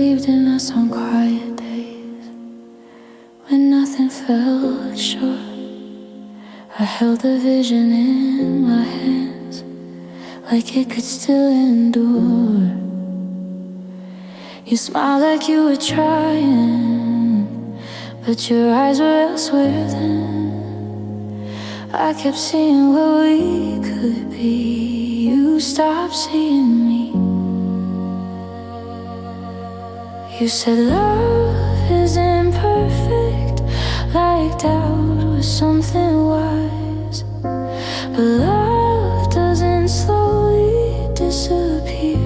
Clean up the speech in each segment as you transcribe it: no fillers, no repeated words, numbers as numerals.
believed in us on quiet days when nothing felt sure. I held the vision in my hands like it could still endure. You smiled like you were trying, but your eyes were elsewhere then. I kept seeing what we could be. You stopped seeing me. You said love isn't perfect, like doubt was something wise. But love doesn't slowly disappear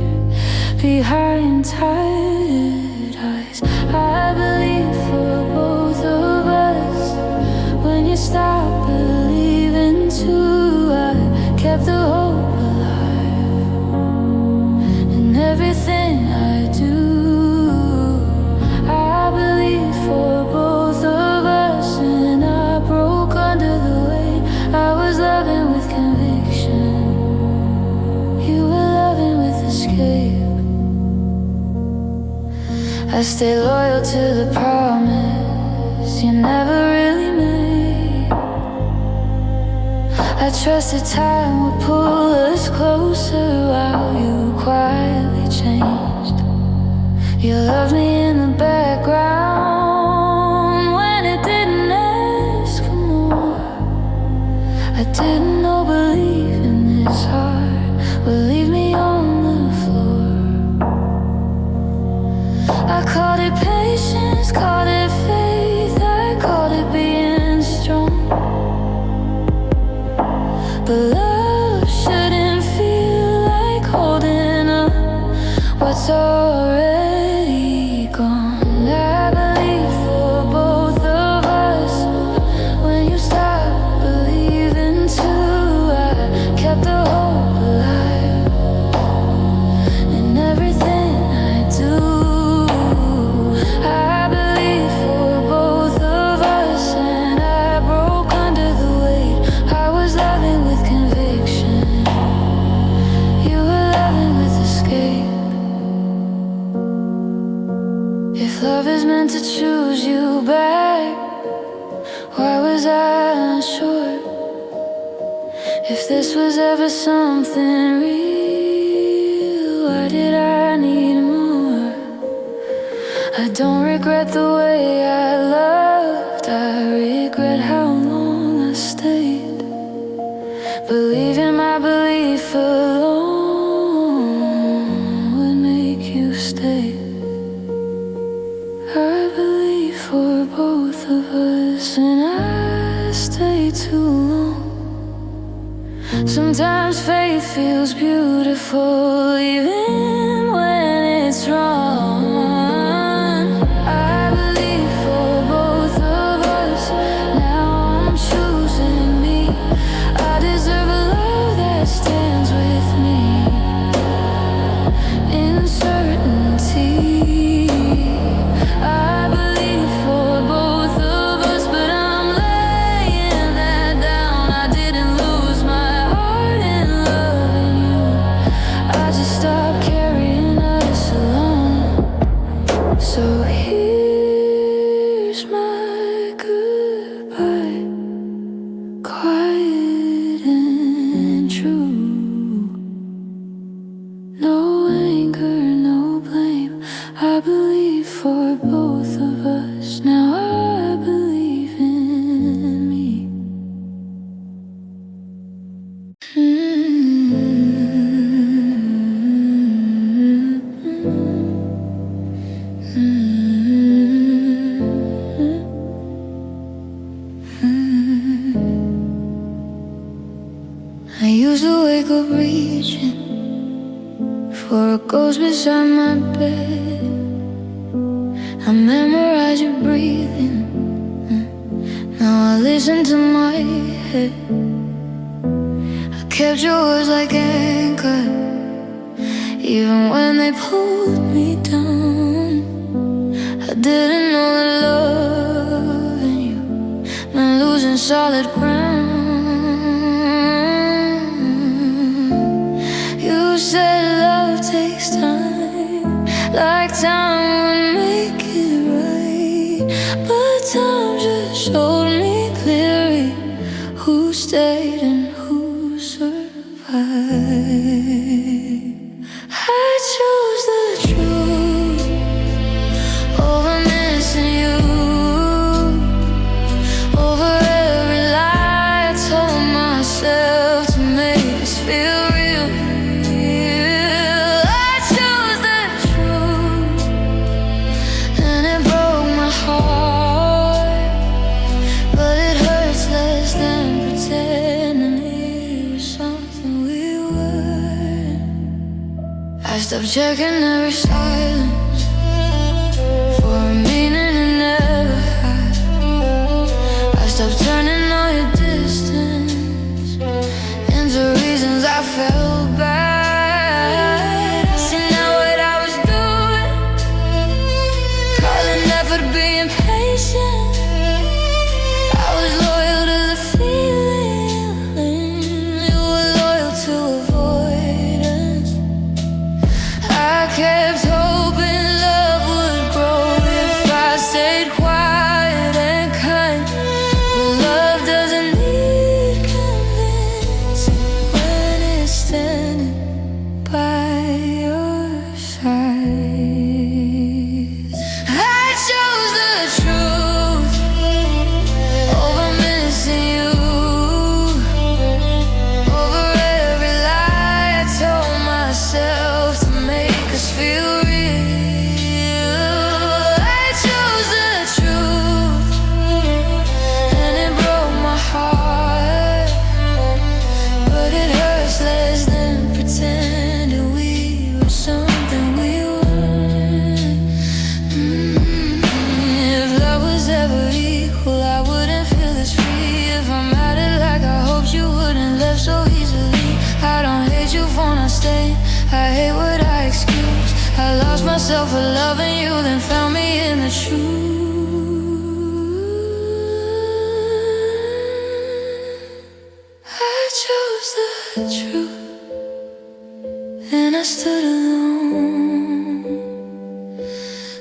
behind tired eyes. I believe for both of us when you stopped believing too. I kept the hope alive in everything I do. I believe for both of us, and I broke under the weight. I was loving with conviction, you were loving with escape. I stayed loyal to the promise you never really made. I trusted time would pull us closer while you quietly changed. You loved me in the background when it didn't ask for more. I didn't know belief in this heart would leave me on the floor. I called it patience, called it faith, I called it being strong. But love shouldn't feel like holding up what's already gone. I believe for both of us when you stopped believing too. I kept the hope alive in everything I do. I believe for both of us, and I broke under the weight. I was loving with conviction, you were loving with escape. If love is meant to choose you back, why was I unsure? If this was ever something real, why did I need more? I don't regret the way I loved, I regret how long I stayed. Believing my belief alone would make you stay. I believe for both of us, and I stay too long. Sometimes faith feels beautiful even when it's wrong. I believe for both of us, now I'm choosing me. I deserve a love that stands with me in certainty. I believe for both of us, but I'm laying that down. I didn't lose my heart in loving you, I just stopped carrying us alone. So here's my goodbye, quiet and true. No anger, no blame. I believe for both of us, now I believe in me. I used to wake up reaching for a ghost beside my bed. I memorize your breathing, now I listen to my head. I kept your words like anchor, even when they pulled me down. I didn't know that loving you meant losing solid ground. You said love takes time, like time would make it right, but time just showed me clearly who stayed and who survived. I chose the truth over missing you, over every lie I told myself to make us feel real. I chose the truth, and it broke my heart, but it hurts less than pretending it was something we were. I stopped checking every silence for a meaning it never had. I stopped turning all your distance into reasons I felt bad. I see now what I was doing, calling effort being patient. I was loyal to the feeling, you were loyal to avoidance. I kept hoping love would grow if I stayed quiet and kind, but love doesn't need convincing when it's standing by your side. I chose the truth over missing you, over every lie I told myself to make us feel real. I chose the truth, and it broke my heart, but it hurts less than pretending we were something we weren't. If love was ever equal, I wouldn't feel this free. If I'm at it like I hoped you wouldn't left so easily. I don't hate you for not staying, I hate what I excuse. I lost myself for loving you, then found me in the truth. I chose the truth, and I stood alone.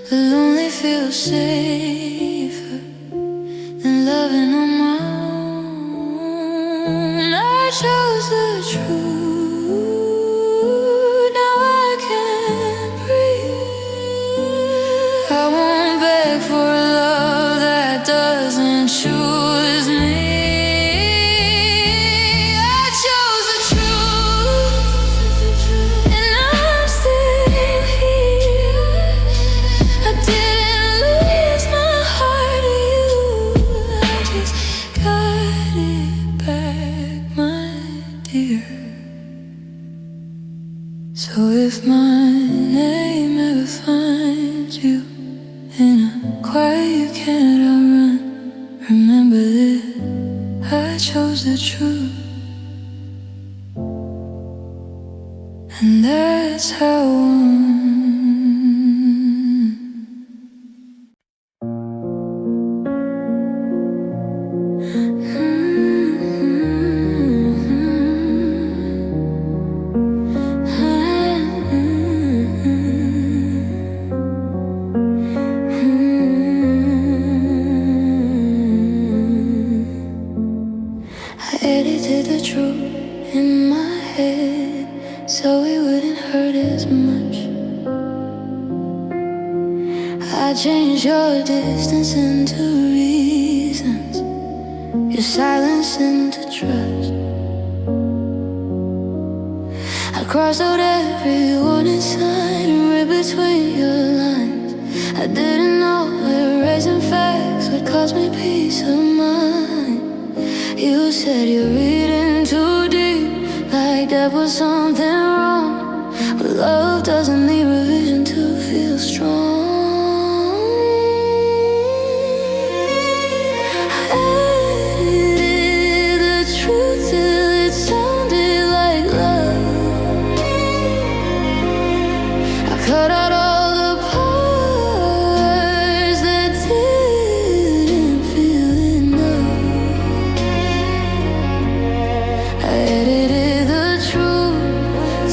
The lonely feels safer than loving on my own. I chose the truth, now I can breathe. I won't beg for a love that doesn't choose me. I chose the truth, and I'm still here. I didn't lose my heart to you, I just got it back, my dear. So if my name ever finds you in a quiet you can't outrun, remember that I chose the truth, and that's how one. I edited the truth in my head so it wouldn't hurt as much. I changed your distance into reasons, your silence into trust. I crossed out every warning sign and read between your lines. I didn't know erasing facts would cost me peace of mind. You said you're reading too deep, like that was something wrong. But love doesn't need revision to feel strong. I edited the truth till it sounded like love. I cut out all the parts that didn't feel enough. I edited the truth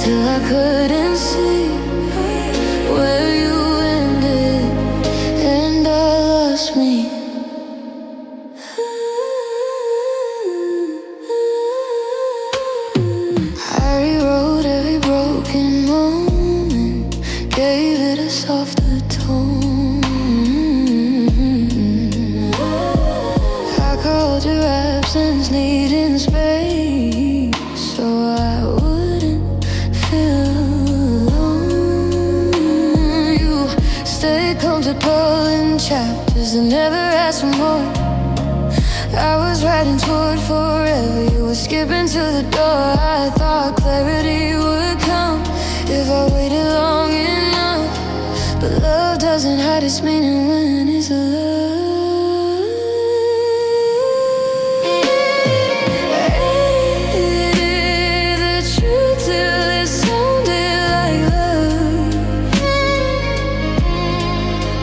I called your absence needing space, so I wouldn't feel alone. You stayed comfortable in chapters that never asked for more. I was riding toward forever, you were skipping to the door. I thought clarity would come if I waited long enough, but love doesn't hide its meaning when it's love. I hated the truth till it sounded like love.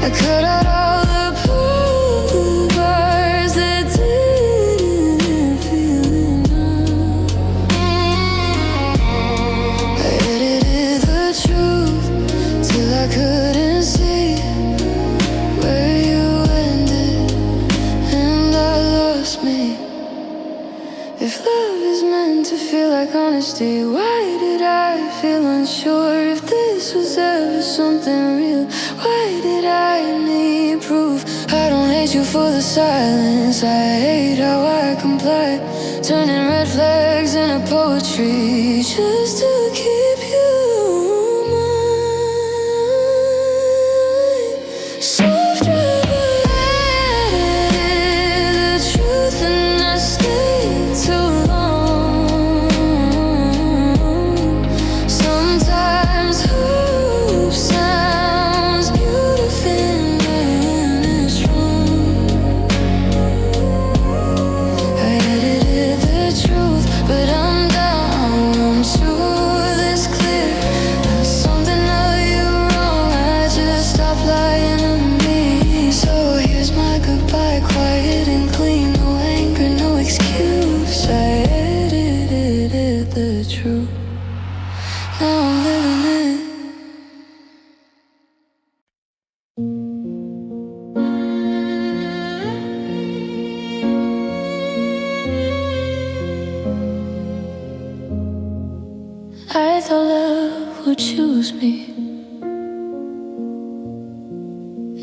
I cut out all the parts that didn't feel enough. I edited the truth till I couldn't see where you ended, and I lost me. If love is meant to feel like honesty, why did I feel unsure if this was ever something real? Why did I need proof? I don't hate you for the silence, I hate how I comply, turning red flags into poetry just to keep you mine. Soft rubber, the truth, and I stayed too long. Sometimes hope sounds beautiful when it's wrong. I edited the truth, but I'm down to this clear. Not something of you wrong, I just stopped lying to me. So here's my goodbye, quiet and clean, no anger, no excuse. I edited the truth, now I'm living it. I thought love would choose me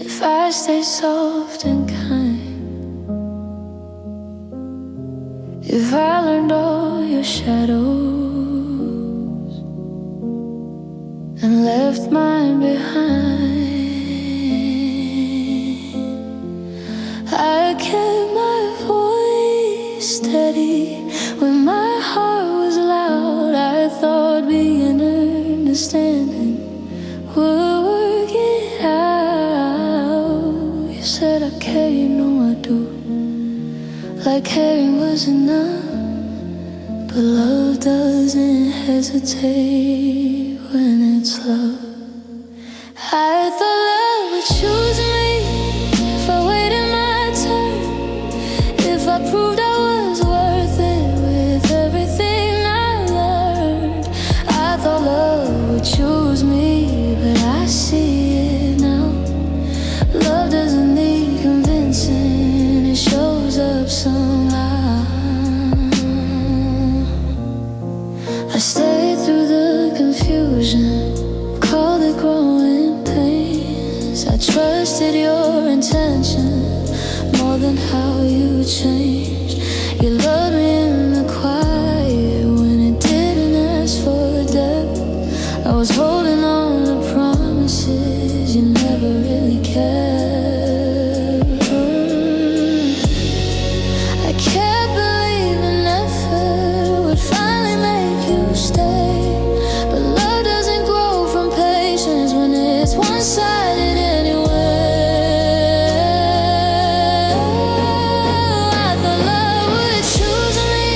if I stay soft and kind, if I learned all your shadows and left mine behind. I kept my voice steady when my heart was loud. I thought being understanding would work it out. You said I care, you know I do, like caring was enough. But love doesn't hesitate when it's love. I thought love would choose me if I waited my turn, if I proved I was worth it with everything I learned. I thought love would choose me, but I see it now. Love doesn't need convincing, it shows up somehow. I stayed through the confusion, called it growing pains. I trusted your intention more than how you changed. You loved me in the quiet when it didn't ask for depth. I was holding on to promises you never really kept. I kept believing effort would finally make you stay, but love doesn't grow from patience when it's one-sided anyway. I thought love would choose me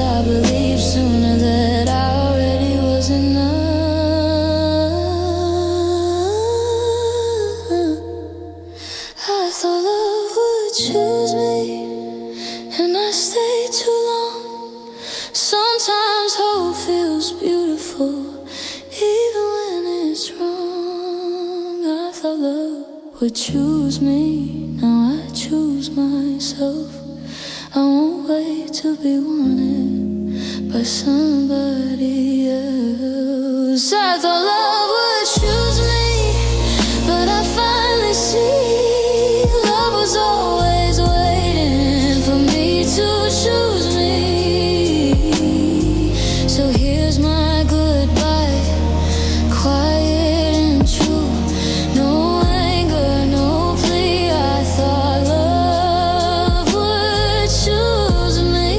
I believed sooner that I already was enough. I thought love would choose me, and I stayed too long. Sometimes hope feels beautiful, even when it's wrong. I thought love would choose me, now I choose myself. I won't wait to be wanted by somebody else. I thought love would choose me, but I finally see love was always waiting for me to choose me. So here's my goodbye, quiet and true. No anger, no plea. I thought love would choose me.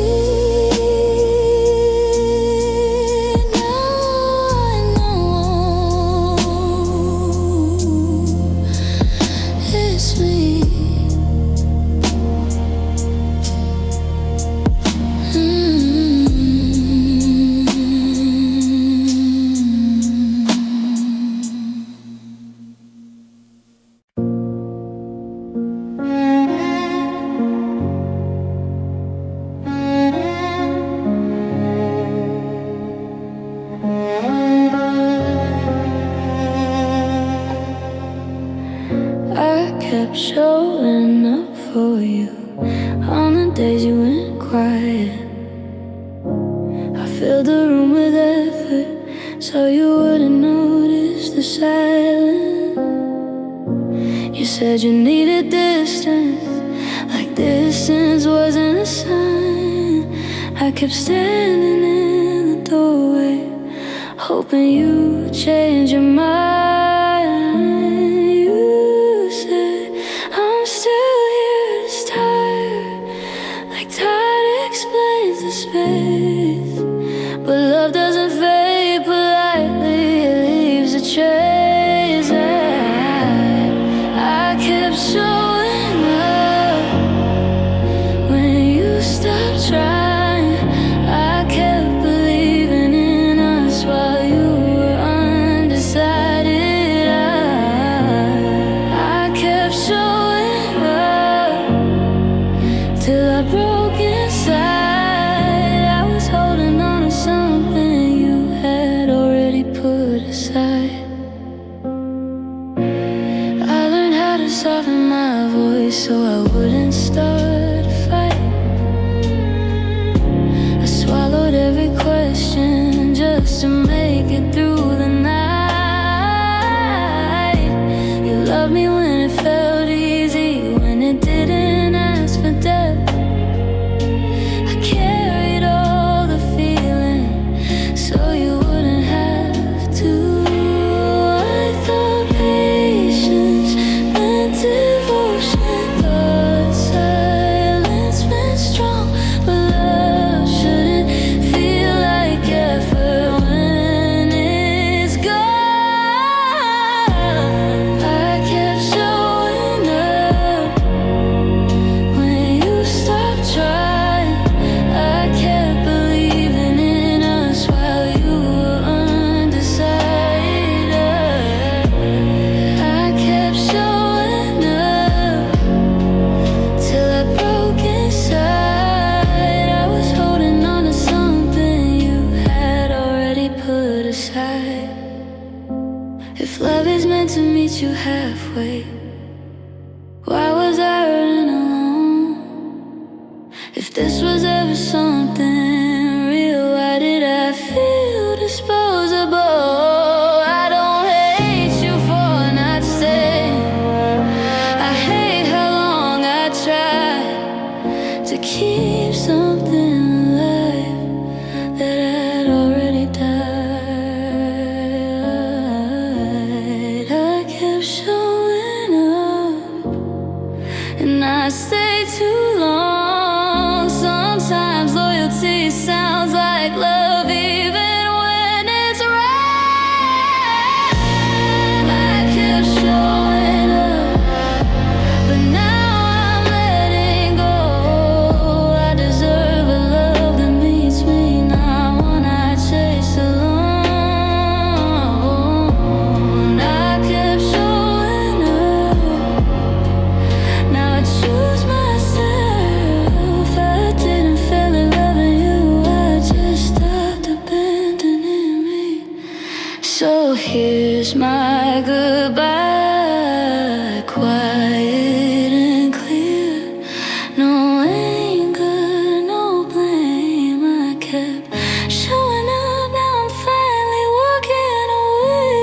Now I know it's me. I kept showing up for you on the days you went quiet. I filled the room with effort so you wouldn't notice the silence. You said you needed distance, like distance wasn't a sign. I kept standing in the doorway, hoping you'd change your mind. You said, I'm still here, it's tired, like tide explains the space. But love doesn't fade politely, it leaves a trace. I kept showing up when you stopped trying. I kept believing in us while you were undecided. I kept showing up till I broke inside. I was holding on to something you had already put aside. I learned how to soften my voice so I wouldn't start a fight. I swallowed every question just to make it through the night. You loved me when it felt easy, when it didn't ask for depth. I carried all the feeling so you wouldn't have to. I thought patience meant devotion, thought silence meant strong. But love shouldn't feel like effort when it's gone. I kept showing up when you stopped trying. I kept believing in us while you were undecided. I kept showing up till I broke inside. I was holding on to something you had already put aside. If love is meant to meet you halfway, why was I running alone? If this was ever something real, why did I feel disposable? I don't hate you for not staying. I hate how long I tried to keep something alive that had already died. I kept showing is my goodbye, quiet and clear. No anger, no blame. I kept showing up, now I'm finally walking away.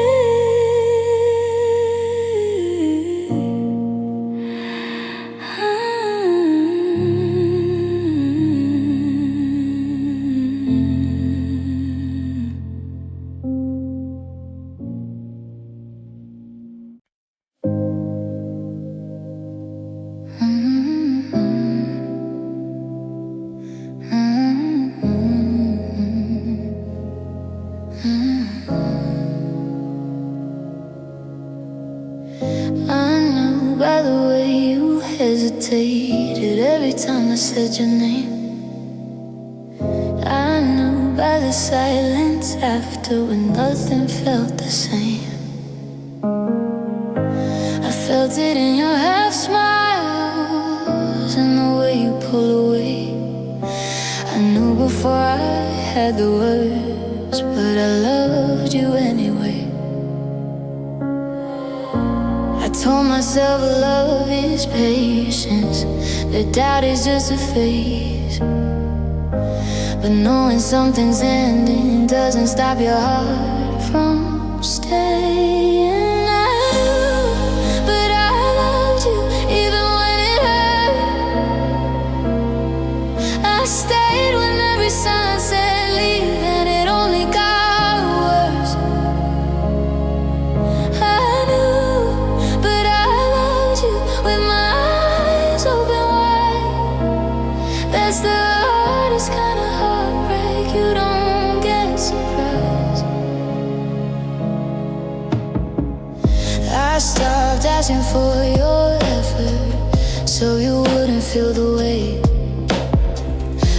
I knew by the way you hesitated every time I said your name. I knew by the silence after when nothing felt the same. I felt it in your half smiles and the way you pull away. I knew before I had the words, but I loved you anyway. I told myself love is patience, that doubt is just a phase. But knowing something's ending doesn't stop your heart from staying. I knew, but I loved you even when it hurt. I stayed when every sign said leave, and it only got worse. I knew, but I loved you with my eyes open wide. That's the hardest kind of heartbreak, you don't get surprised. I stopped asking for your effort so you wouldn't feel the weight.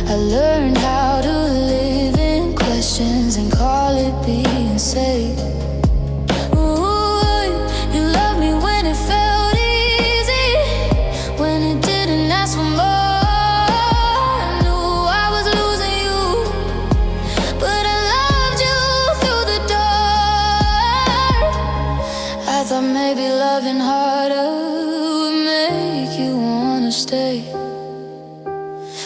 I learned how to live in questions and call it being safe. Ooh, you loved me when it felt easy, when it didn't ask for more. I knew I was losing you, but I loved you through the door. I thought maybe loving harder would make you wanna stay.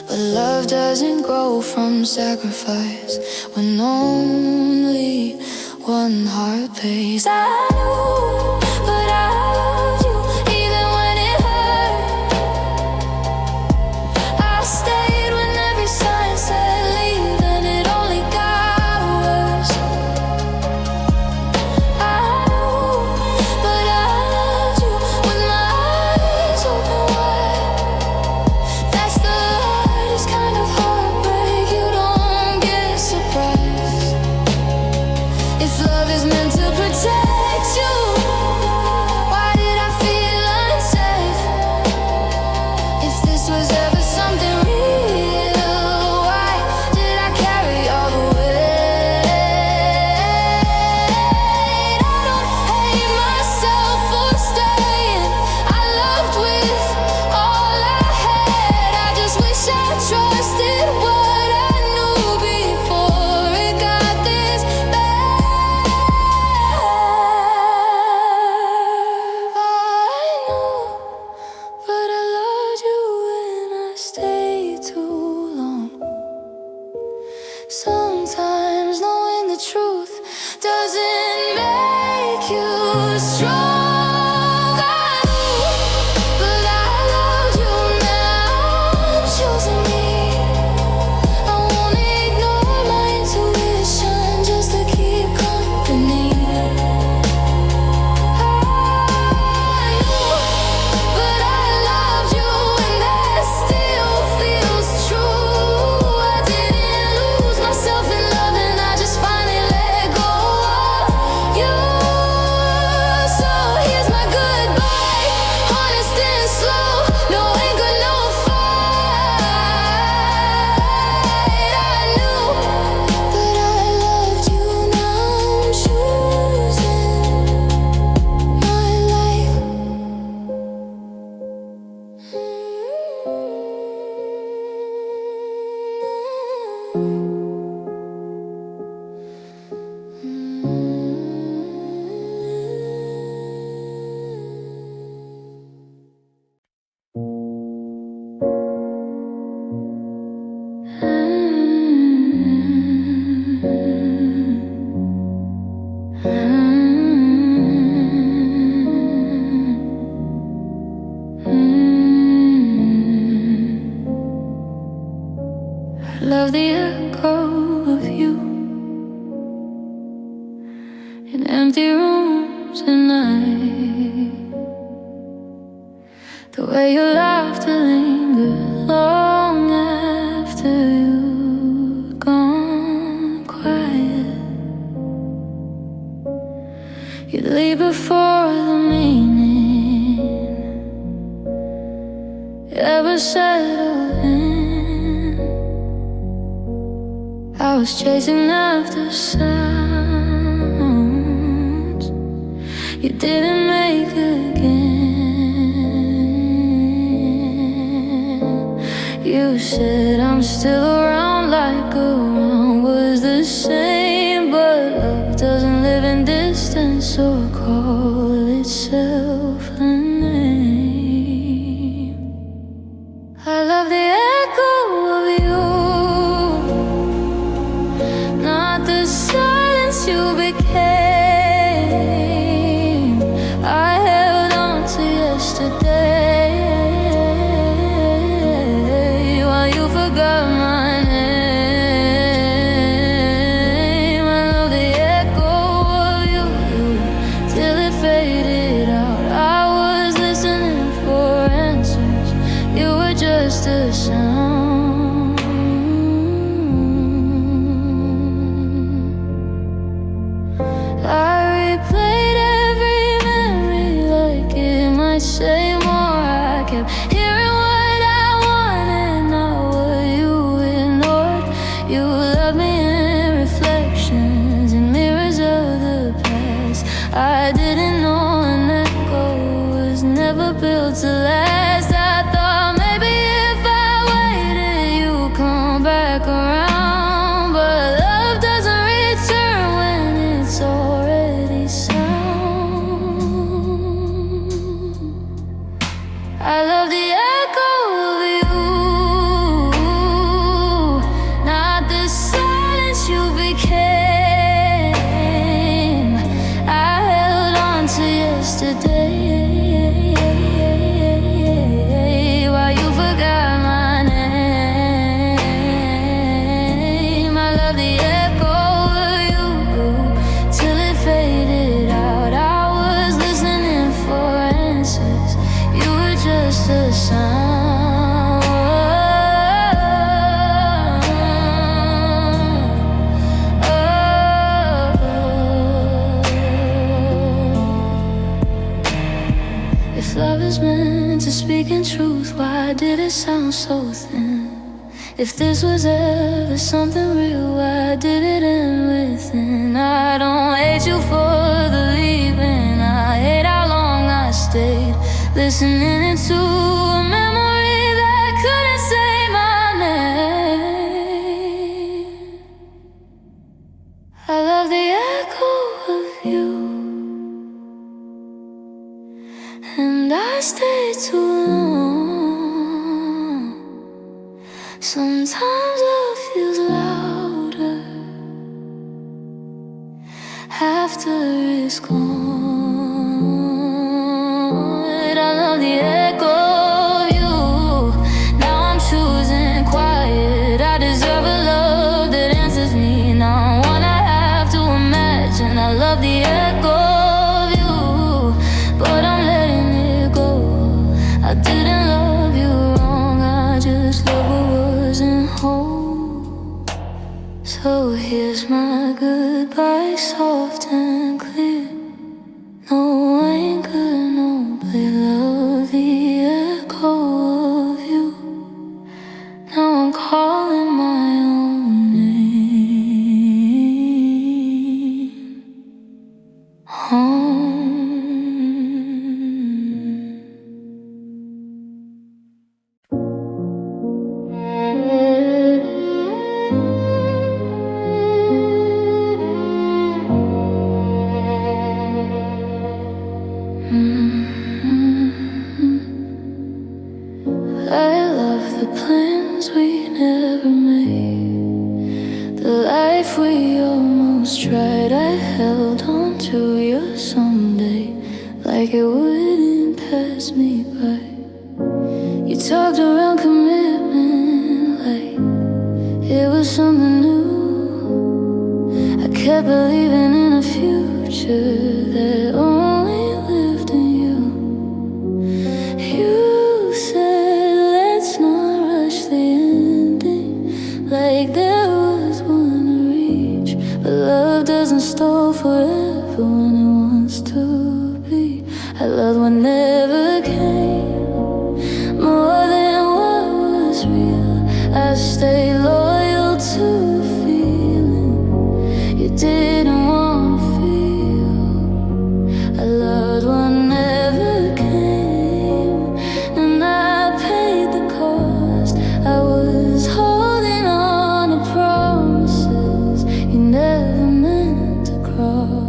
But love doesn't grow from sacrifice when only one heart pays. I knew, but I loved you even when it hurt. I stayed when every sign said leave, and it only got worse. I knew, but I loved you with my eyes open wide. That's the hardest kind of heartbreak, you don't get surprised. If love is meant to protect you, why did I feel unsafe? If this was ever something real, why did I carry all the weight? I don't hate myself for staying. I loved with all I had. I just wish I trusted what I knew before it got this bad. I knew, but I loved you when I stayed too long. Sometimes knowing the truth doesn't make you strong. I knew, but I loved you, now I'm choosing me. I won't ignore my intuition just to keep company. I knew, but I loved you, and that still feels true. I didn't lose myself in love, and I just finally let go of you. I love the echo of you in empty rooms at night. The way your laughter lingers long after you've gone quiet. You'd leave before the meaning ever settled in. I was chasing after sounds you didn't make again. You said I'm still around, like around was the same. But love doesn't live in distance or call itself a name. I love the echo of you, not the silence you became. I held on to yesterday while you forgot my name. I love the echo of you till it faded out. I was listening for answers, you were just a sound. I replayed every memory like it might say more. I kept hearing what I wanted, not what you ignored. You love me in reflections and mirrors of the past. I didn't know an echo was never built to last. I thought maybe if I waited you'd come back around, but love doesn't return when it's already sound. I love the echo of you, not the silence you became. I held on to yesterday while you forgot my name. I love the echo of you till it faded out. I was listening for answers, you were just a sound. If love is meant to speak in truth, why did it sound so thin? If this was ever something real, why did it end within? I don't hate you for the leaving, I hate how long I stayed listening into a memory that couldn't say my name. I love the echo of you, and I stayed too long. Sometimes love feels louder after it's gone. I love the echo of you. Now I'm choosing quiet. I deserve a love that answers me. Now one I have to imagine. I love the echo of you, but I'm letting it go. I didn't love you wrong, I just love what wasn't whole. So here's my goodbye, soft and clear. No anger, no blame. Love the echo of you. Now I'm calling my own name. Home. I love the plans we never made, the life we almost tried. I held on to you someday, like it wouldn't pass me by. You talked around commitment like It was something new. I kept believing in a future that only lived in you. You said, let's not rush the ending, like there was one to reach. But love doesn't stall forever when it wants to be. I love what never came, more than what was real. I stayed loyal to the feeling you didn't want to feel. I loved what never came, and I paid the cost. I was holding on to promises you never meant to cross.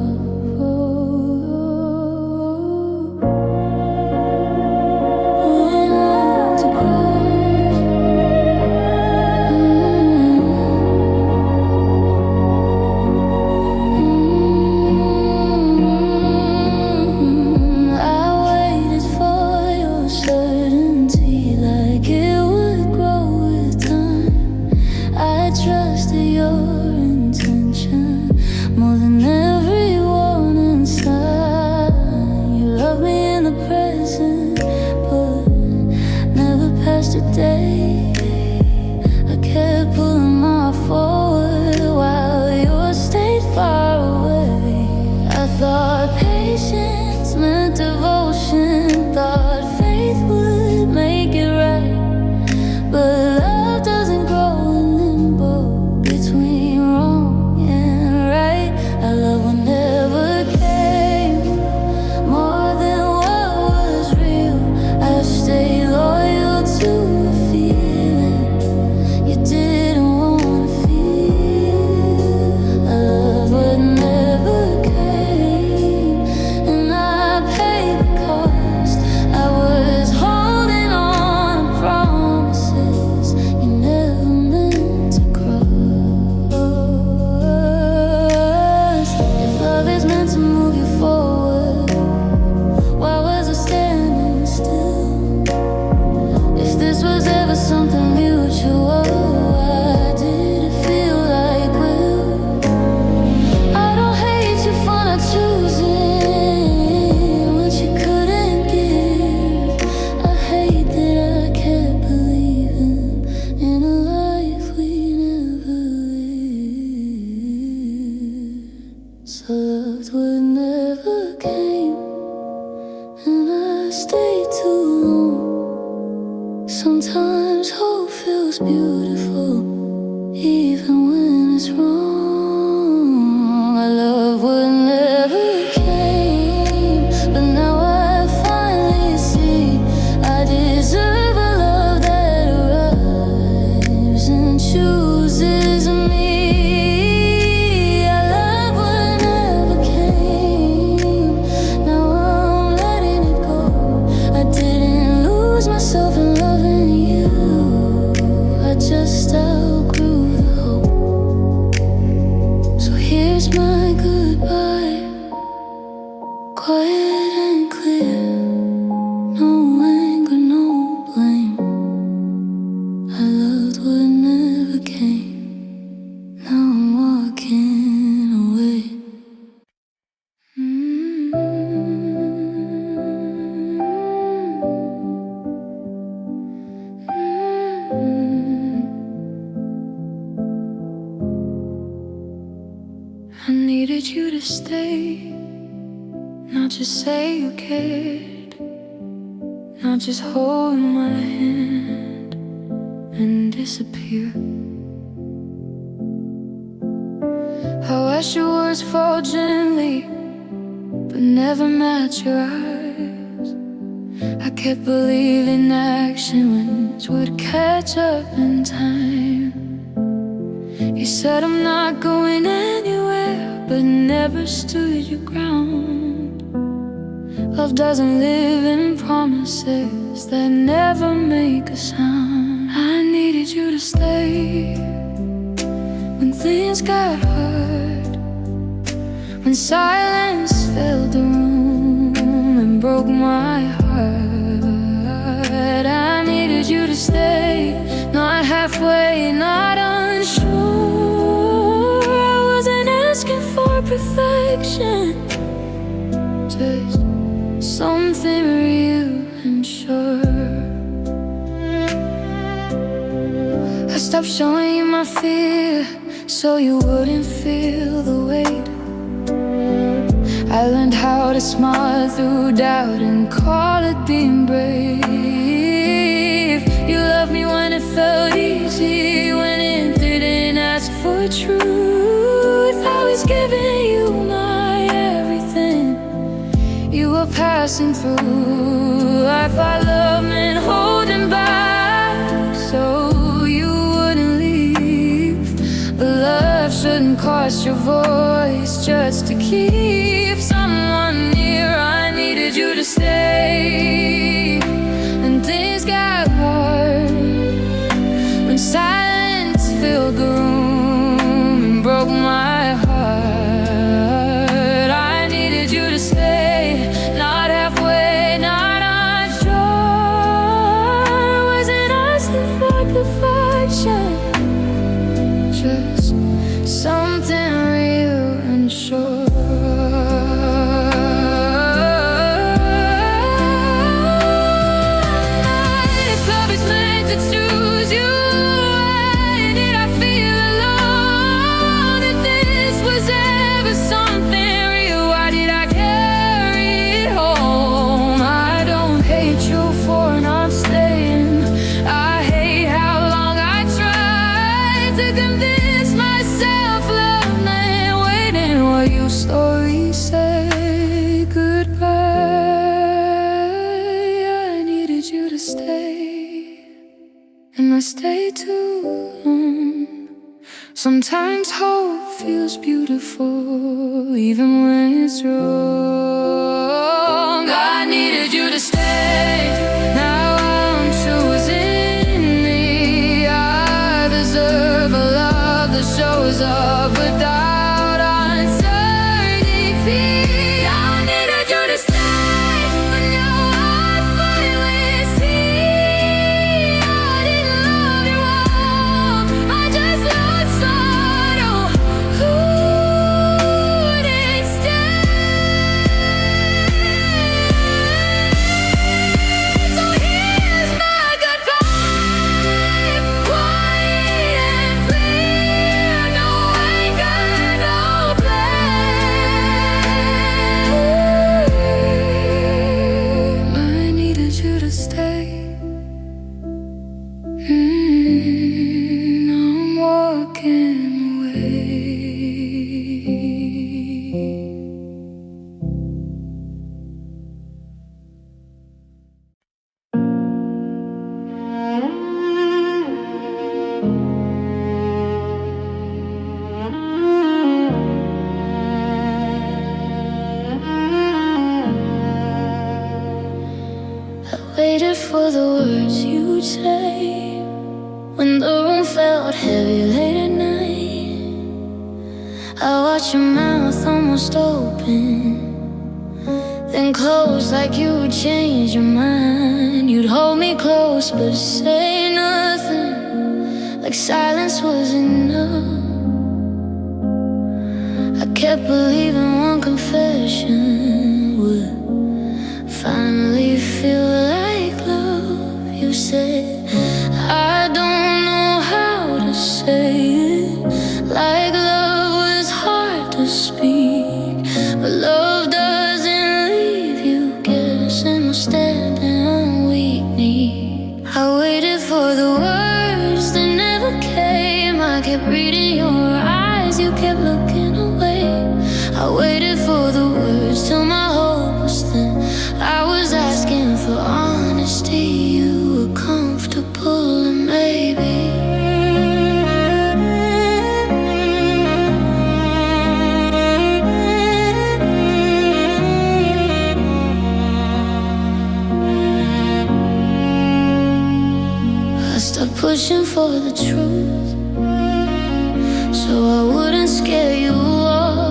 Today, I kept pulling my forward while you stayed far away. I thought patience meant devotion, thought faith would make it right. But love doesn't grow in limbo between wrong and right. I love what never came, more than what was real. I stayed loyal to something mutual. Why did it feel like will? I don't hate you for not choosing what you couldn't give. I hate that I kept believing in a life we never lived. So loved what never came, and I stayed too long. Sometimes hope feels beautiful, even when it's wrong. I love what never came, but now I finally see I deserve a love that arrives and chooses me. I love what never came, now I'm letting it go. I didn't lose myself in loving you, I just outgrew the hope. So here's my goodbye, quiet and clear, no anger, no blame. I loved what never came, now I'm walking away. I needed you to stay, not just say you cared, not just hold my hand and disappear. I watched your words fall gently, but never match your eyes. I kept believing actions would catch up in time. You said I'm not going anywhere, but never stood your ground. Love doesn't live in promises that never make a sound. I needed you to stay when things got hard, when silence filled the room and broke my heart. I needed you to stay, not halfway, not on unsure. I wasn't asking for perfection, just something real and sure. I stopped showing you my fear so you wouldn't feel the weight. I learned how to smile through doubt and call it being brave. You loved me when it felt easy, when it didn't ask for truth. I was giving you my everything, you were passing through. I thought love meant holding back so you wouldn't leave. But love shouldn't cost your voice just to keep someone near. I needed you to stay, and things got hard when silence filled the room and broke my heart. I needed you to stay, not halfway, not unsure. Wasn't asking for perfection, just something real and sure. Story say goodbye. I needed you to stay, and I stayed too long. Sometimes hope feels beautiful even when it's wrong. I needed you to stay, now I'm choosing me. I deserve a love that shows up without waited for the words you'd say when the room felt heavy late at night. I watched your mouth almost open, then close like you would change your mind. You'd hold me close but say nothing, like silence was enough. I kept believing one confession would finally feel like love. You said, I don't know how to say it, like love was hard to speak. But love doesn't leave you guessing or standing on weak knees. I waited for the words that never came. I kept reading your eyes, you kept looking away. I waited for the words till my hope was thin. I was asking for honesty, you were comfortable, and maybe I stopped pushing for the truth so I wouldn't scare you off.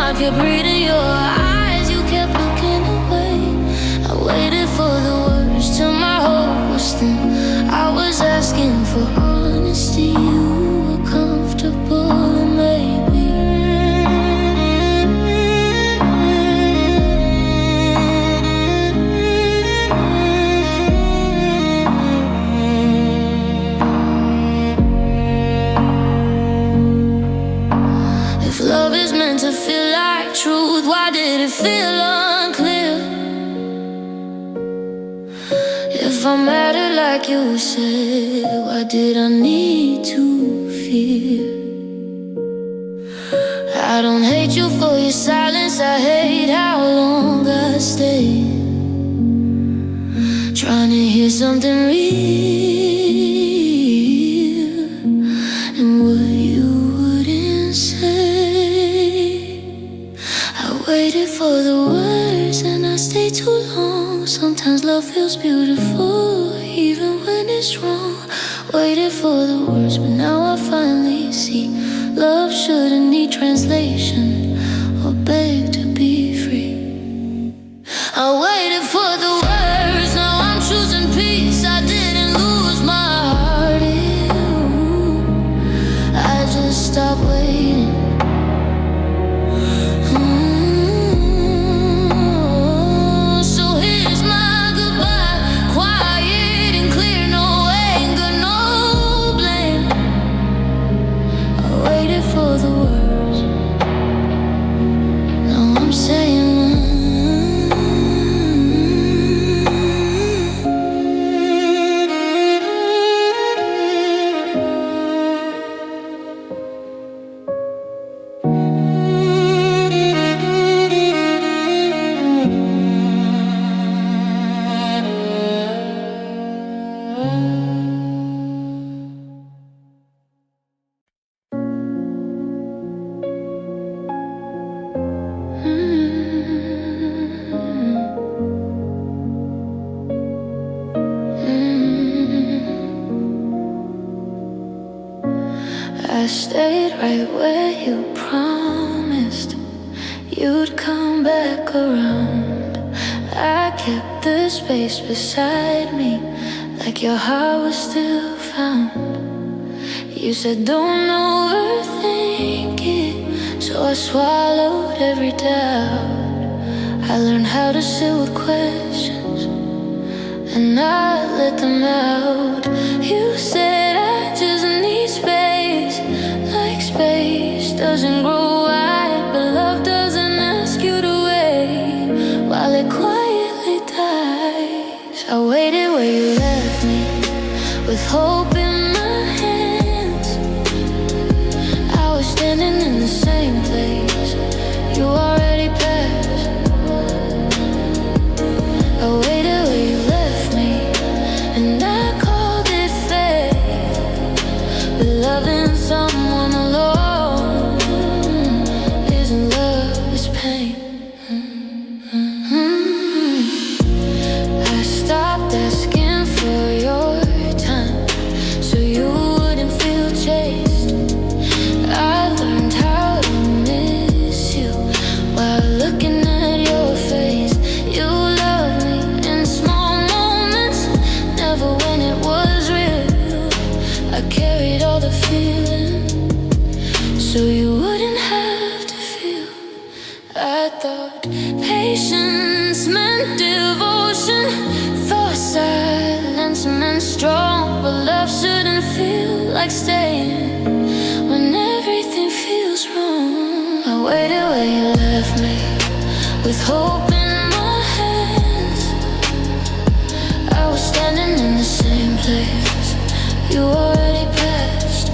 I kept reading your eyes, you kept looking away. I waited for the worst till my hope was thin. I was asking for honesty, you were comfortable and maybe love is meant to feel like truth. Why did it feel unclear? If I mattered like you said, why did I need to fear? I don't hate you for your silence, I hate how long I stayed, trying to hear something real, and what you wouldn't say. Waited for the words and I stayed too long. Sometimes love feels beautiful even when it's wrong. Waited for the words, but now I finally see love shouldn't need translation or beg to be free. I waited for the words, now I'm choosing peace. I didn't lose my heart in you, I just stopped waiting. I stayed right where you promised you'd come back around. I kept the space beside me, like your heart was still found. You said don't overthink it, so I swallowed every doubt. I learned how to sit with questions and not let them out. You said I just need space, like space doesn't grow wide, but love doesn't ask you to wait while it quietly dies. I waited where you left me, with hope in my hands. I was standing in the same place you already passed. I waited where you left me, and I called it fate. But loving someone alone isn't love, it's pain. I stopped asking for your time so you wouldn't feel chased. I learned how to miss you while looking at your face. You loved me in small moments, never when it was real. I carried all the feeling so you wouldn't have to feel. I thought patience meant devotion, thought silence meant strong, but love shouldn't feel like staying when everything feels wrong. I waited where you left me, with hope in my hands. I was standing in the same place you already passed.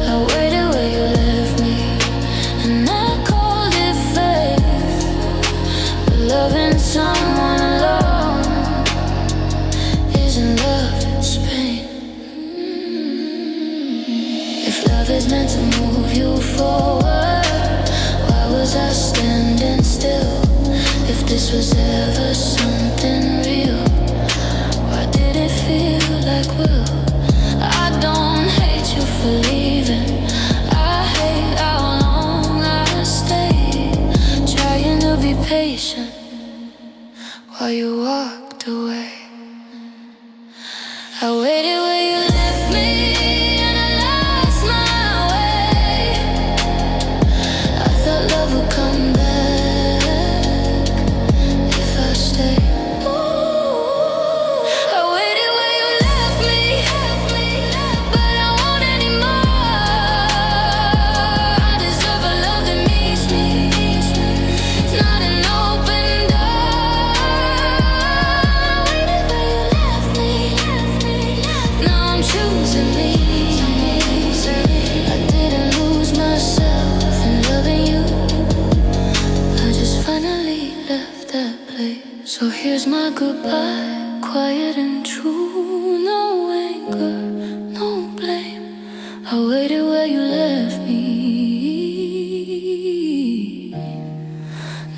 I waited where you left me, and I called it faith. But loving someone alone isn't love, it's pain. If love is meant to move you forward, why was I standing still? If this was ever something real, why did it feel like will? I don't hate you for leaving, I hate how long here's my goodbye, quiet and true. No anger, no blame. I waited where you left me.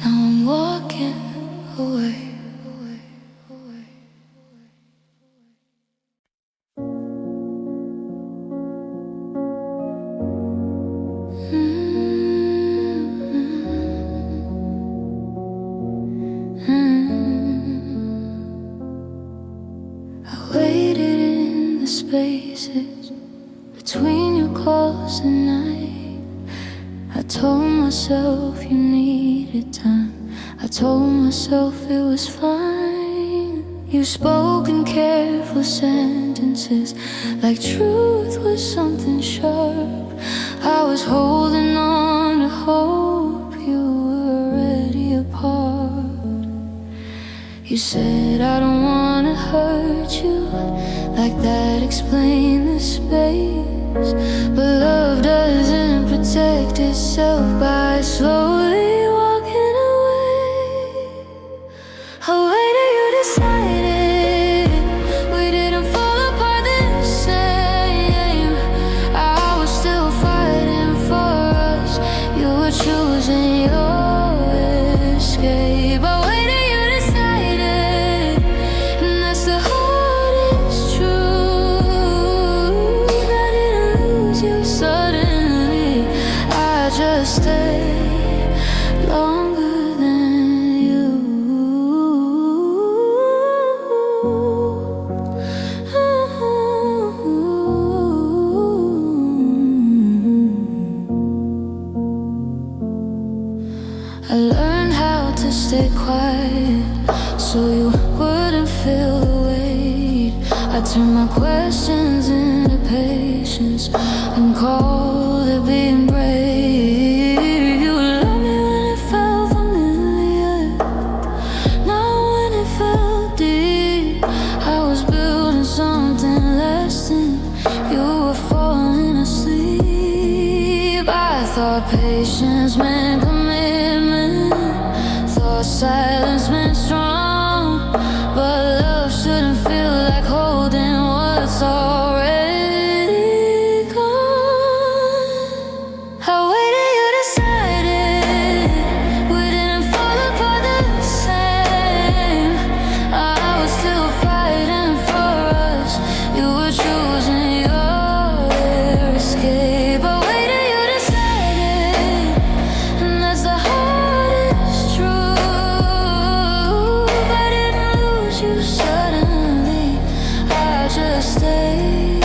Now I'm walking away. I waited in the spaces between your calls at night. I told myself you needed time. I told myself it was fine. You spoke in careful sentences, like truth was something sharp. I was holding on to hope you were already apart. You said I don't wanna hurt you, like that explained the space. But love doesn't protect itself by slowly walking away. Oh, wait till you decided we didn't fall apart the same. I was still fighting for us. You were choosing your escape. Oh, wait till you decided, and that's the hardest truth. I didn't lose you suddenly. I just stayed longer than you. I learned how to stay quiet so you wouldn't feel the weight. I turned my questions into patience and called it being brave. You loved me when it felt familiar, not when it felt deep. I was building something lasting. You were falling asleep. I thought patience meant commitment, thought silence meant strong. But love shouldn't feel like holding what's already gone. I waited, you decided we didn't fall apart the same. I was still fighting for us. You were choosing your escape. I waited, you decided, and that's the hardest truth. I didn't lose you suddenly. I just stayed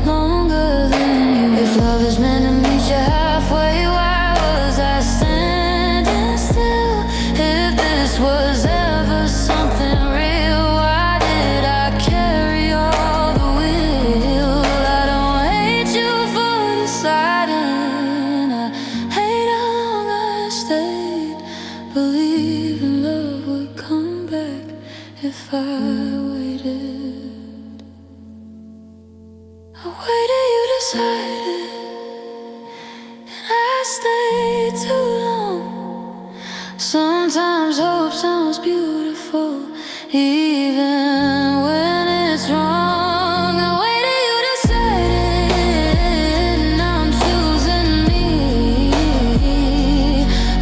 longer than you. If love is meant to meet you halfway, why was I standing still? If this was ever something real, why did I carry all the will? I don't hate you for deciding. I hate how long I stayed, believing love would come back if I waited. I waited, you decided, and I stayed too long. Sometimes hope sounds beautiful, even when it's wrong. I waited, you decided, now I'm choosing me.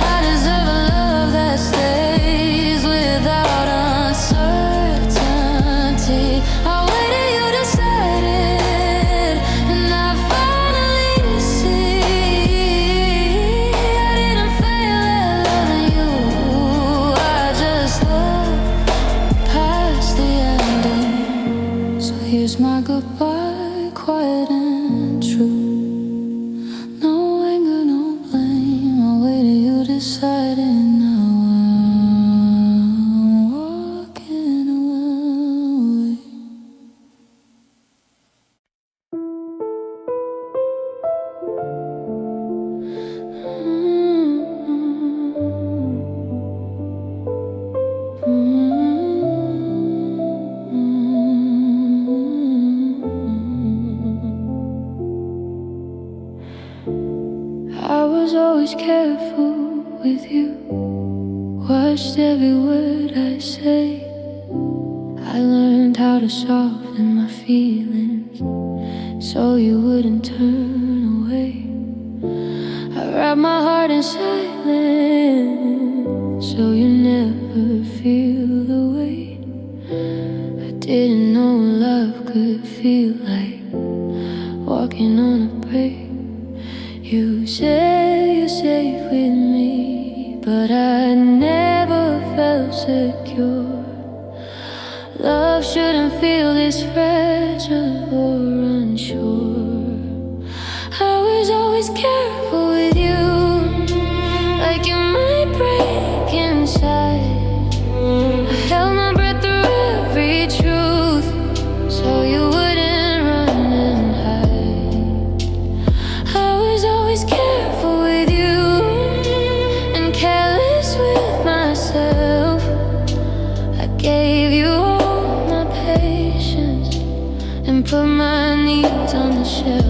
I deserve a love that stays without uncertainty. I waited, you decided, and I finally see I didn't fail at loving you. I just looked past the ending. So here's my goodbye, quiet and true. No anger, no blame. I waited, you decided. Now I'm walking away. I was always careful with you, watched every word I say. I learned how to soften my feelings so you wouldn't turn away. I wrap my heart in silence so you never feel the weight. I didn't know love could feel like walking on a break. You say you're safe with me, but I never felt secure. Love shouldn't feel this fragile or unsure. I was always careful with you, like you might break inside. I held my breath through every truth so you wouldn't run and hide. I was always careful with you and careless with myself. I gave you and put my needs on the shelf.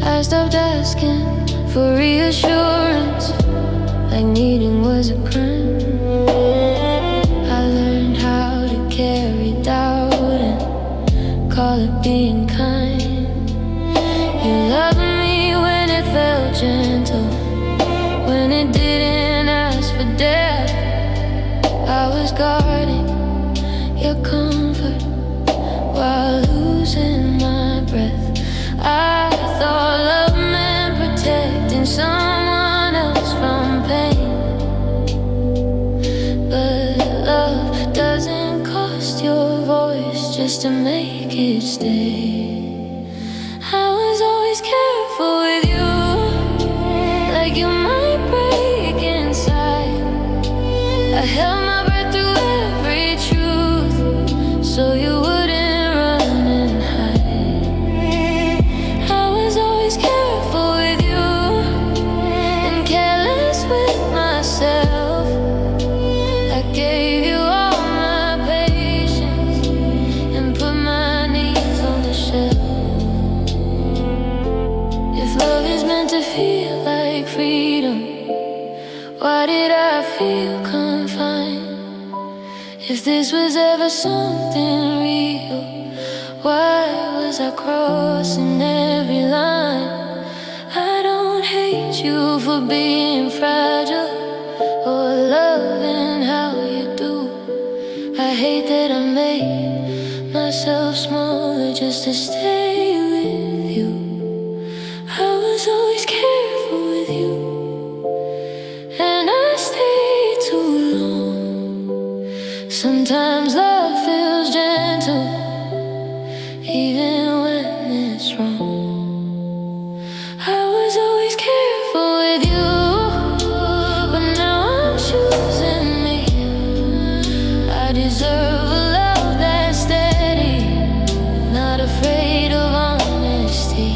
I stopped asking for reassurance, like needing was a crime. Carry doubt and call it being kind. You loved me when it felt gentle, when it didn't ask for depth. I was guarding your comfort while losing my breath. I thought love meant protecting someone else from pain, but love doesn't your voice just to make it stay. I was always careful with you, like you might break inside. I held my breath through every truth so you wouldn't run and hide. I was always careful with you and careless with myself. I gave you to feel like freedom. Why did I feel confined? If this was ever something real, why was I crossing every line? I don't hate you for being fragile or loving how you do. I hate that I made myself smaller just to stay with you. I was always careful with you, and I stayed too long. Sometimes love feels gentle, even when it's wrong. I was always careful with you, but now I'm choosing me. I deserve a love that's steady, not afraid of honesty.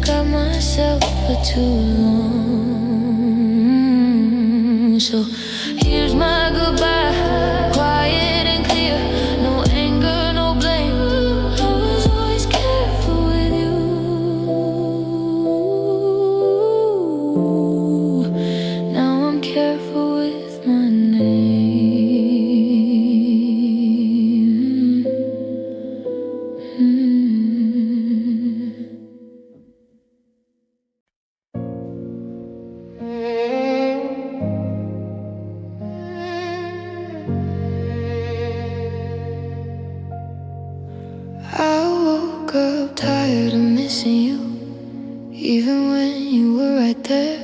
Got myself for too long. So here's my goodbye, quiet and clear. No anger, no blame. I was always careful with you. Now I'm careful with my name. Up tired of missing you, even when you were right there.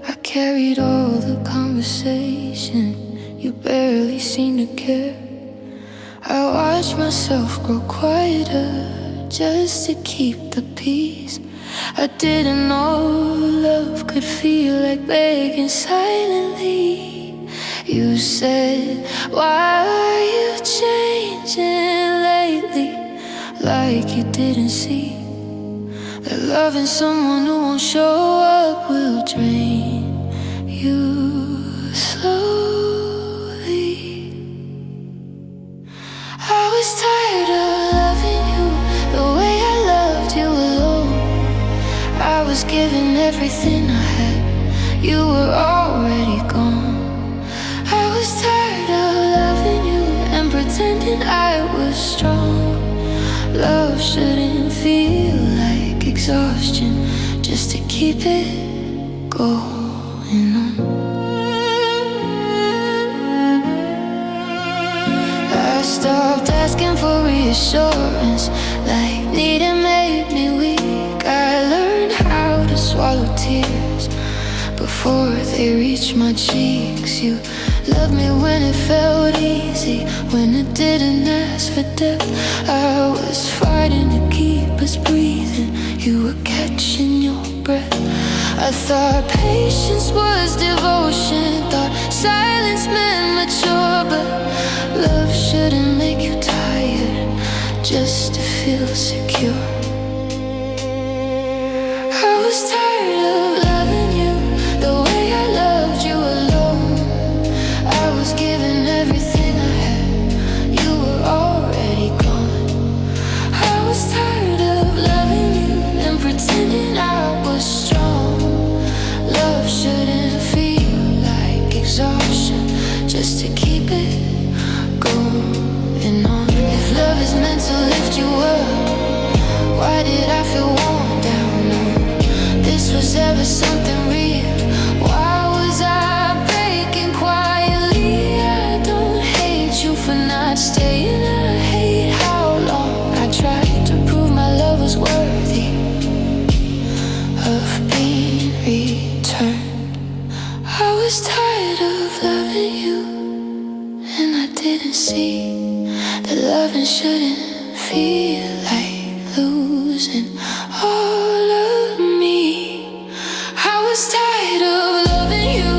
I carried all the conversation, you barely seemed to care. I watched myself grow quieter just to keep the peace. I didn't know love could feel like begging silently. You said, why are you changing lately? Like you didn't see that loving someone who won't show up will drain you slowly. I was tired of loving you the way I loved you alone. I was giving everything I had, you were already gone. I was tired of loving you and pretending I was strong. Love shouldn't feel like exhaustion, just to keep it going on. I stopped asking for reassurance, like needing made me weak. I learned how to swallow tears before they reached my cheeks. You loved me when it felt easy, when it didn't ask for depth. I was fighting to keep us breathing, you were catching your breath. I thought patience was devotion, thought silence meant mature. But love shouldn't make you tired, just to feel secure. I was tired of loving you the way I loved you alone. I was giving everything I had, you were already gone. I was tired of loving you and pretending I was strong. Love shouldn't feel like exhaustion, just to keep it going on. If love is meant to lift you up, why did I feel worn down? No, this was ever something real. Why was I breaking quietly? I don't hate you for not staying, I hate how long I tried to prove my love was worthy of being returned. I was tired of loving you, and I didn't see that loving shouldn't feel like losing all of me. I was tired of loving you,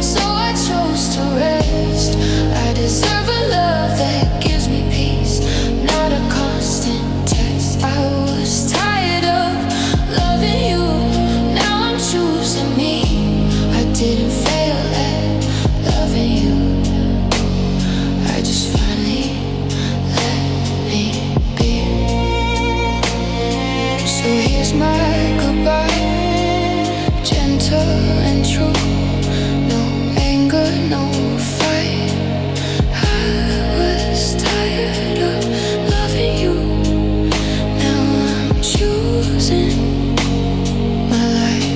so I chose to rest. I deserve a love that gives me peace, not a constant test. I was tired of loving you, now I'm choosing me. I didn't fail at loving you, I just finally let me be. So here's my goodbye, gentle and true. No anger, no fight. I was tired of loving you, now I'm choosing my life.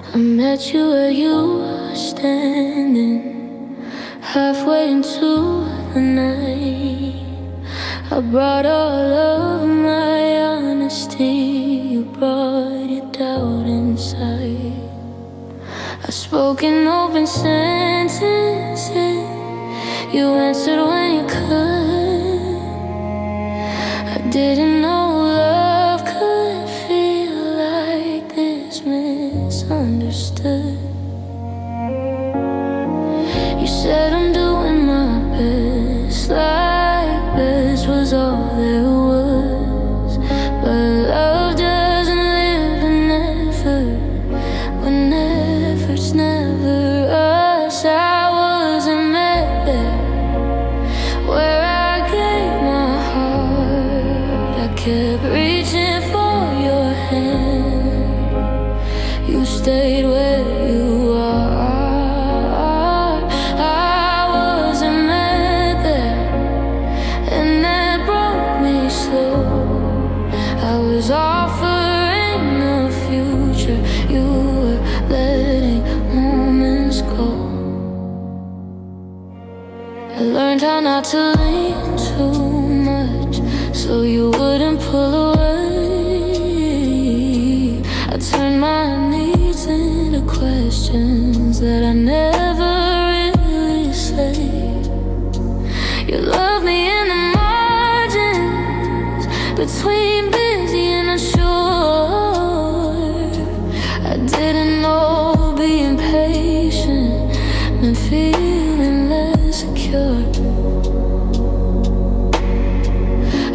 I met you where you were standing, halfway into the night. I brought all of my honesty, you brought your doubt inside. I spoke in open sentences, you answered when you could. I didn't know love could feel like this, misunderstood. You said I'm doing my best, like best was all there was. But love doesn't live in effort, when effort's never us. I wasn't met there, where I gave my heart. I kept reaching for your hand, you stayed where you are. I wasn't met there, and that broke me slow. I was offering a future not to lean too much, so you wouldn't pull away. I turned my needs into questions that I never really say. You love me in the margins, between busy and unsure. I didn't know being patient meant feeling less secure.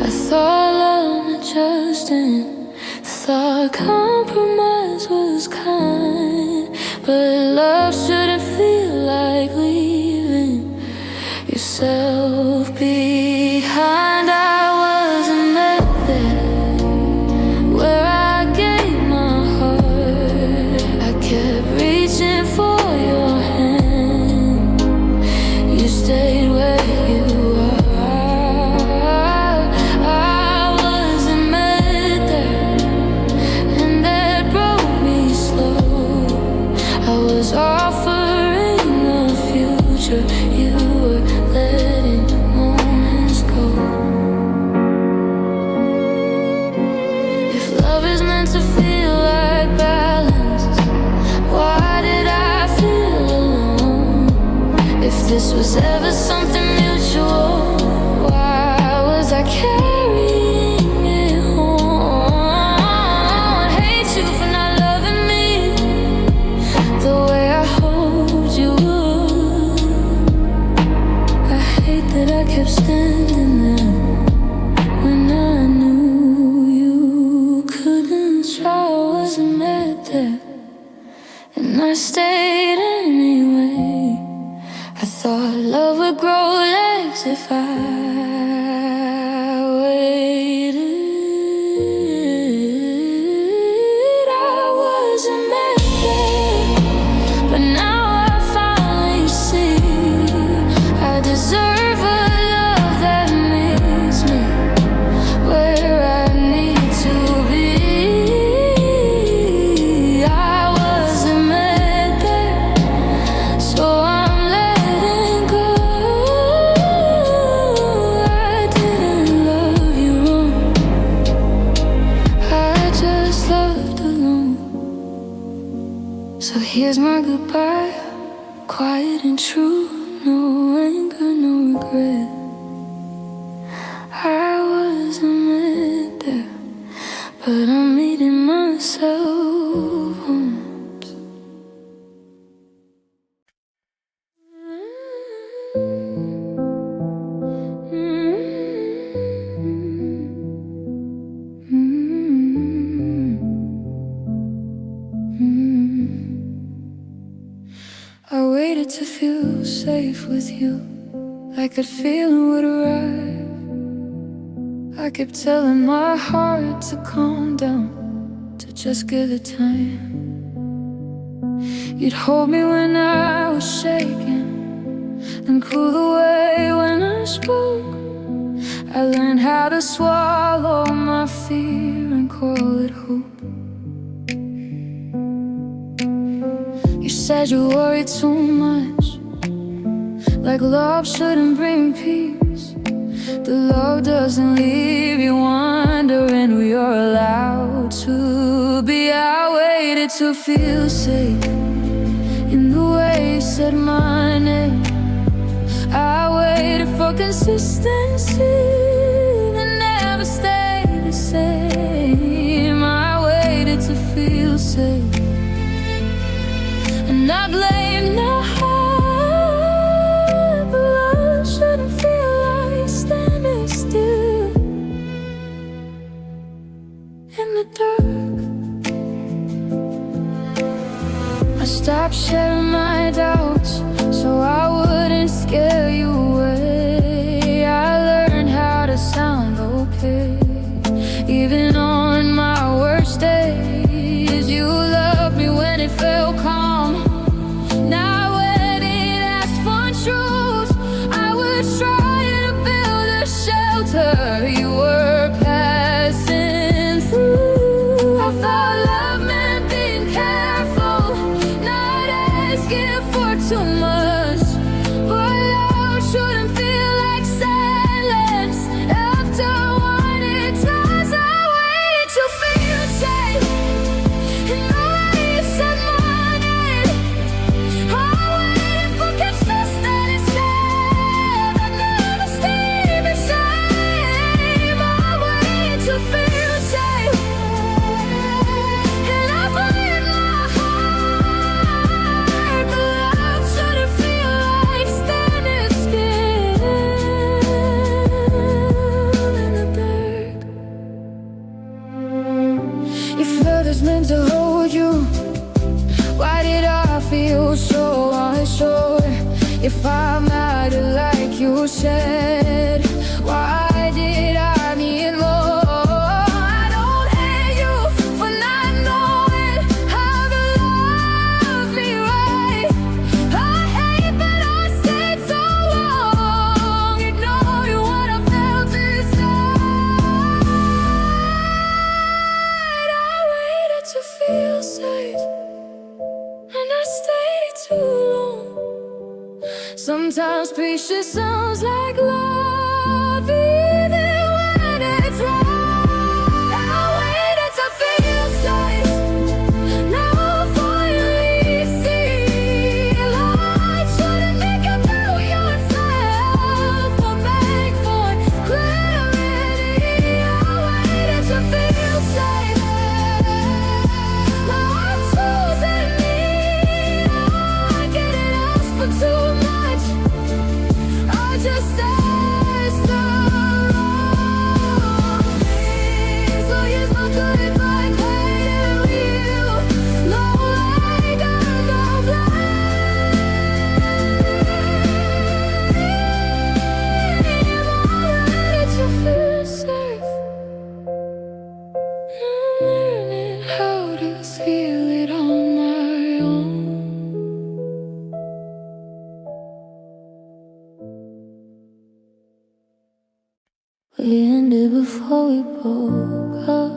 I thought love and adjusting, thought compromise was kind, but love shouldn't feel like leaving yourself behind. I wasn't meant there, where I gave my heart. I kept reaching for your hand, you stayed where you are. I wasn't meant there, and that broke me slow. I was offering a future, you were letting moments go. If love is meant to feel like balance, why did I feel alone? If this was ever something mutual, why was I carrying it home? I hate you for not loving me the way I hoped you would. I hate that I kept standing there when I knew you couldn't. Try, I wasn't meant there, and I stayed anyway. I thought love would grow legs if I waited. I wasn't meant there, but now I finally see I deserve a love that meets me where I need to be. I wasn't meant there, so I'm letting go. I didn't love you wrong, I just loved alone. So here's my goodbye, quiet and true, no anger, no regret. I wasn't meant there, but I'm meeting myself home. I waited to feel safe with you, like a feeling would arrive. I kept telling my heart to calm down, to just give it time. You'd hold me when I was shaking, and cool the way when I spoke. I learned how to swallow my fear and call it hope. You said you worry too much, like love shouldn't bring peace. The love doesn't leave you wondering who you're allowed to be. I waited to feel safe in the way you said my name. I waited for consistency that never stayed the same. I waited to feel safe, and I blame the heart, but love shouldn't feel like standing still in the dark. I stopped sharing my doubts so I wouldn't scare you away. I learned how to sound okay, even on my worst days. You loved me when it felt calm. Now when it asked for truth, I was trying to build a shelter you were passing through. I thought love meant being careful, not asking for too much. But love shouldn't feel like if I'm not like you said? Why did I need more? I don't hate you for not knowing how to love me right. I hate that I stayed so long, ignoring what I felt inside. I waited to feel safe, and I stayed too long. Sometimes patience sounds like love, even when it's wrong. I waited to feel safe, now I finally see life shouldn't make you do yourself, but make for clarity. I waited to feel safe, now I'm choosing me. I didn't ask for too much, I just asked the wrong things. So here's my goodbye, waiting with you. No lie, gotta go blind. I'm ready to feel safe. I'm learning how to feel it on my own. We ended before we broke up.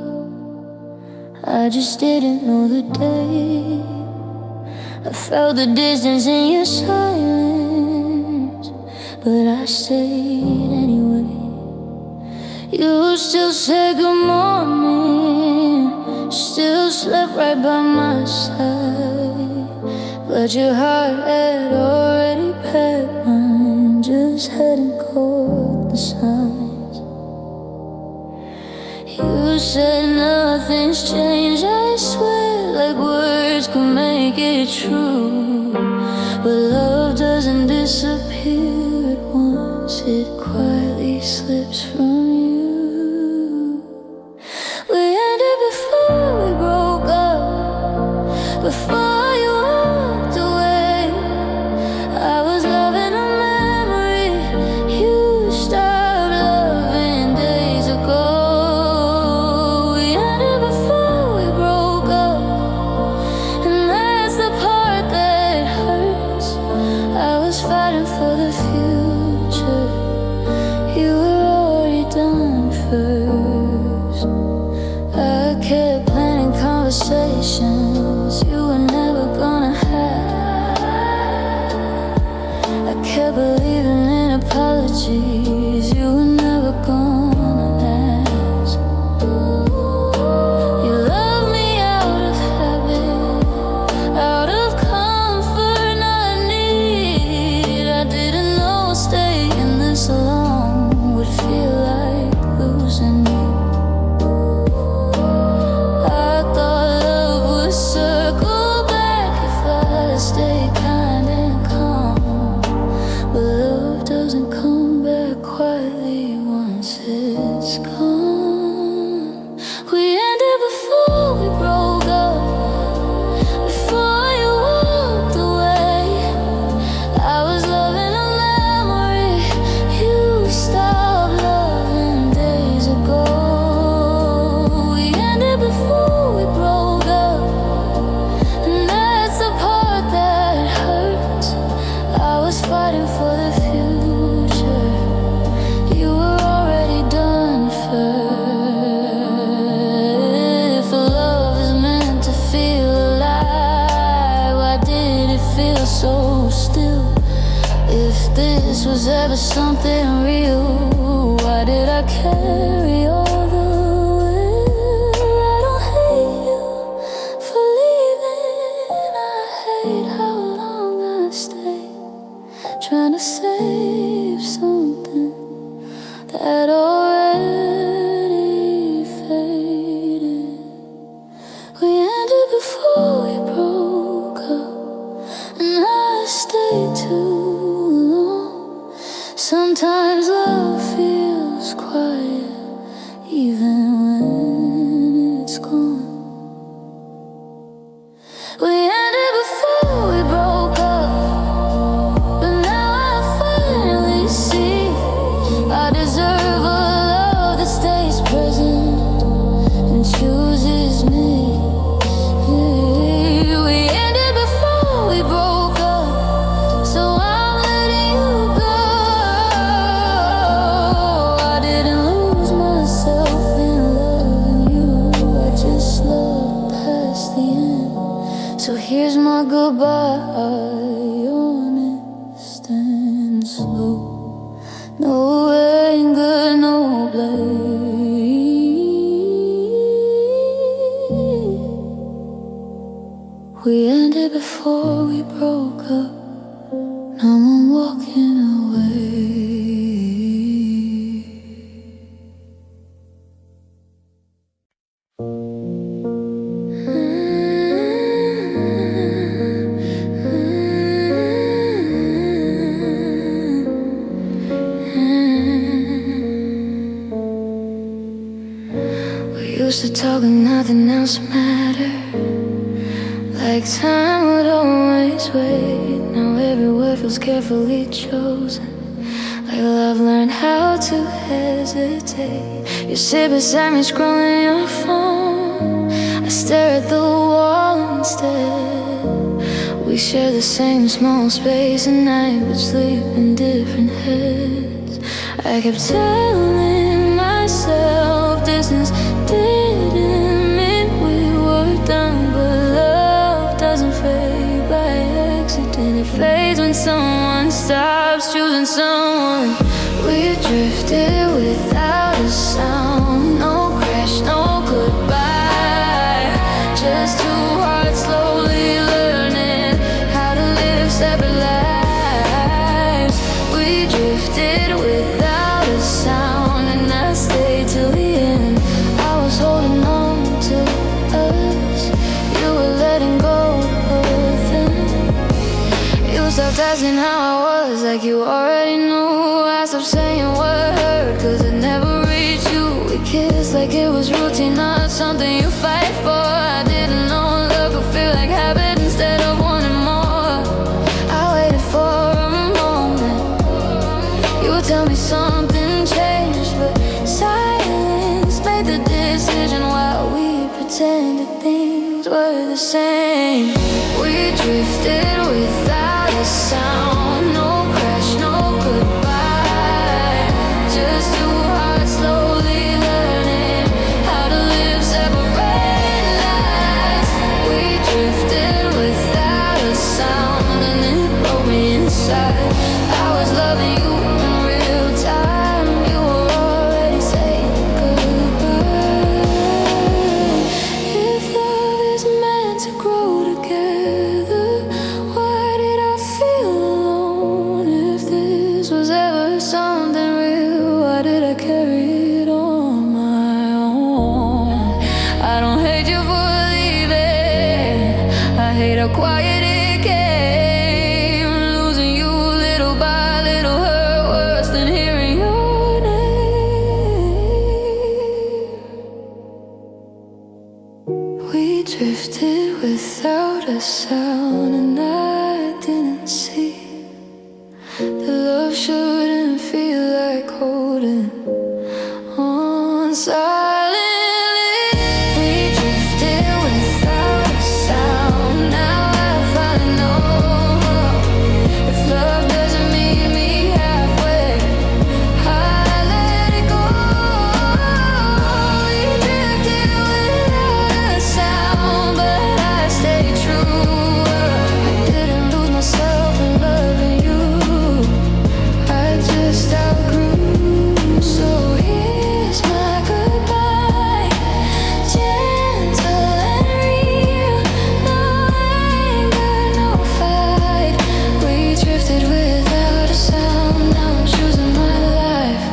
I just didn't know the day. I felt the distance in your silence, but I stayed anyway. You still said good morning, still slept right by my side, but your heart had already packed mine, just hadn't caught the signs. You said nothing's changed, I swear, like words could make it true. But love doesn't disappear at once, it quietly slips from you. We ended before we broke up, before you walked away. I was loving a memory you stopped loving days ago. We ended before we broke up, and that's the part that hurts. I was fighting for the future, you were already done first. I kept planning conversations you were never gonna have. I kept believing in apologies you were never gonna ask. You loved me out of habit, out of comfort, not need. I didn't know staying this long would feel like losing you. I thought love would circle back if I stayed kind and calm, but love doesn't come back quietly once it's gone. We ended before we broke up, before you walked away. I was loving a memory you stopped loving days ago. We ended before we broke up, and that's the part that hurts. I was fighting for the future, you were already done first. If love is meant to feel alive, why did it feel so still? If this was ever something real, why did I carry all the will? I don't hate you for leaving, I hate how long I stayed, trying to save something that already faded. We ended before we broke up, and I stayed too long. Sometimes love feels quiet, even when it's gone. We ended before we broke up, but now here's my goodbye, honest and slow. No anger, no blame. We ended before we broke up. Now I'm walking away. We used to talk and nothing else mattered, like time would always wait. Now every word feels carefully chosen, like love learned how to hesitate. You sit beside me scrolling your phone, I stare at the wall instead. We share the same small space at night, but sleep in different heads. I kept telling myself distance didn't mean we were done, but love doesn't fade by accident. It fades when someone stops choosing someone. We drifted without a sound, no crash, no goodbye, just two hearts slowly learning how to live separate lives. We drifted without a sound, and I stayed till the end. I was holding on to us, you were letting go of them. You stopped asking how I was, like you already knew. I stopped saying what hurt, cause it never reached you. We kissed like it was routine, not something you fight for. I didn't know love could feel like habit instead of wanting more. I waited for a moment, you would tell me something changed, but silence made the decision while we pretended things were the same. We drifted without a sound, no crash, no goodbye, just two hearts slowly learning how to live separate lives. We drifted without a sound, and it broke me inside. I was loving you in real time, you were already saying goodbye. If love is meant to grow together, why did I feel alone? If this was ever something real, why did I carry it on my own? I don't hate you for leaving, I hate how quiet it came. Losing you little by little hurt worse than hearing your name. We drifted without a sound, and I didn't see that love shouldn't feel like holding on silently. We drifted without a sound, now I finally know if love doesn't meet me halfway, I let it go. We drifted without a sound, but I stayed true. I didn't lose myself in loving you, I just outgrew. So here's my goodbye, gentle and real, no anger, no fight. We drifted without a sound, now I'm choosing my life.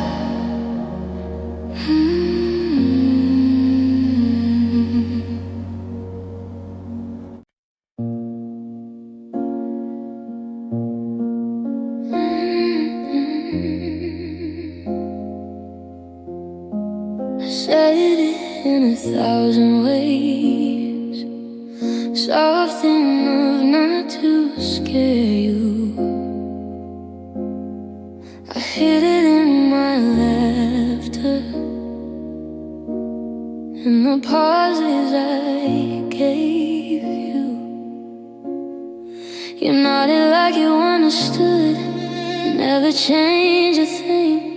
I said it in 1,000 ways, soft enough not to scare you. I hid it in my laughter, in the pauses I gave you. You nodded like you understood, never changed a thing.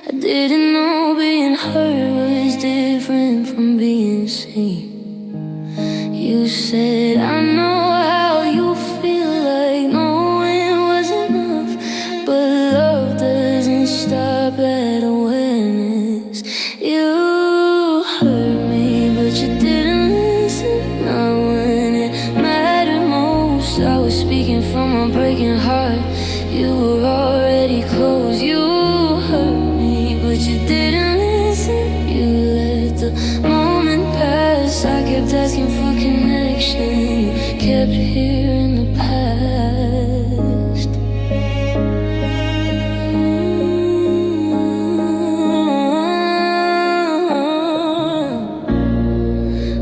I didn't know being heard was different from being seen. You said, I know speaking from a breaking heart. You were already close. You hurt me, but you didn't listen. You let the moment pass. I kept asking for connection. You kept hearing the past.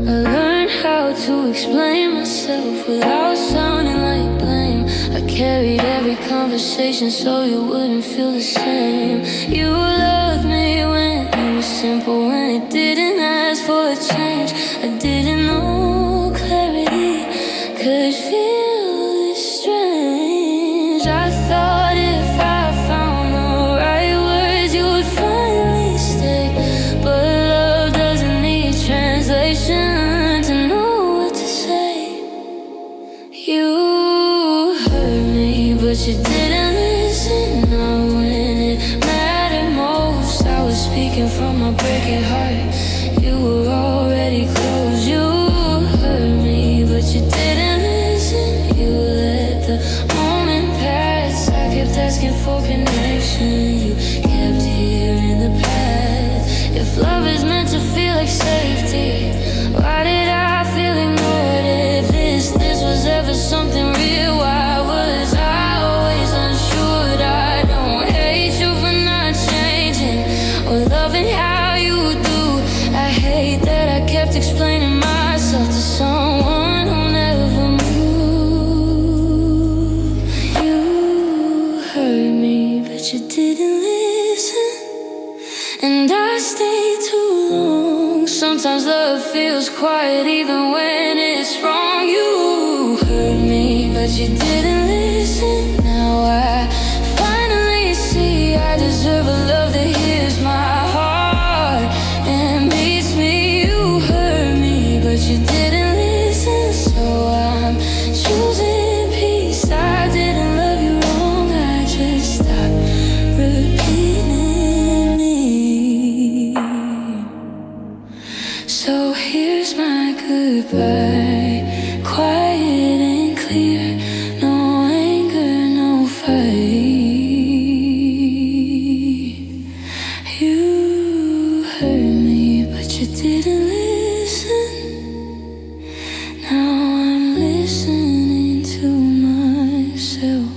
I learned how to explain myself without sounding like blame. I carried every conversation so you wouldn't feel the same. You loved me when it was simple, when it didn't ask for a change. I didn't know clarity could feel this strange. I thought if I found the right words you would finally stay. But love doesn't need translation to know what to say. You hurt me, but you didn't listen. Not when it mattered most. I was speaking from my breaking heart. You were already close. You hurt me, but you didn't listen. You let the moment pass. I kept asking for connection. You kept hearing the past. If love is meant to feel like safety, why did I feel ignored? If this was ever something real, why was I always unsure? I don't hate you for not changing or loving how you do. I hate that I kept explaining myself to someone who never moved. You hurt me, but you didn't listen, and I stayed too long. Sometimes love feels quiet even when it's wrong. You hurt me, but you didn't listen. Now I finally see I deserve a love that hears my heart and beats me. You hurt me, but you didn't listen. So I'm choosing peace. I didn't love you wrong, I just stopped repeating me. So here's my goodbye, quiet and clear. No anger, no fight. You hurt me, but you didn't listen. Now I'm listening to myself.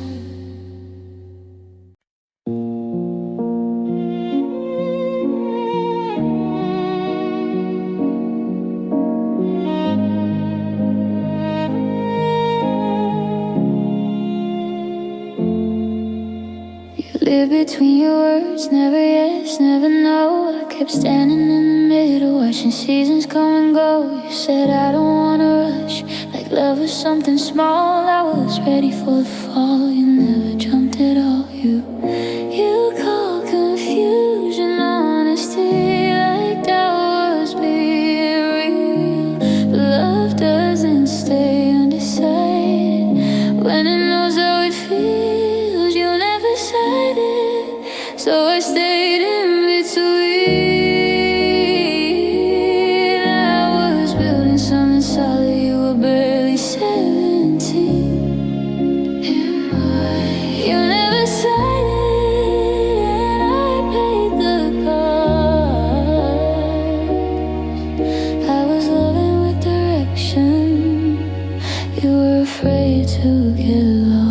Live between your words, never yes, never no. I kept standing in the middle, watching seasons come and go. You said I don't wanna rush, like love was something small. I was ready for the fall, you never jumped at all. You called confusion honesty, like that was being real. But love doesn't stay undecided when it knows how it feels. You never said it, so I stayed in between. I was building something solid, you were barely 17. You never said it, and I paid the cost. I was loving with direction, you were afraid to get lost.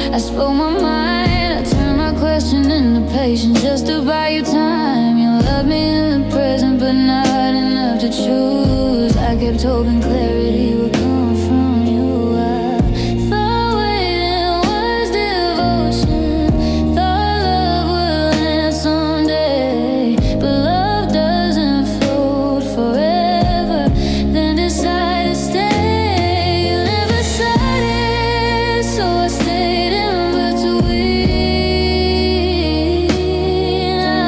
I spoke my mind, I turned my question into patience just to buy you time. You love me in the present, but not enough to choose. I kept hoping clarity would come from you. I thought waiting was devotion, thought love would end someday. But love doesn't float forever, then decide to stay. You never said it, so I stayed in between. I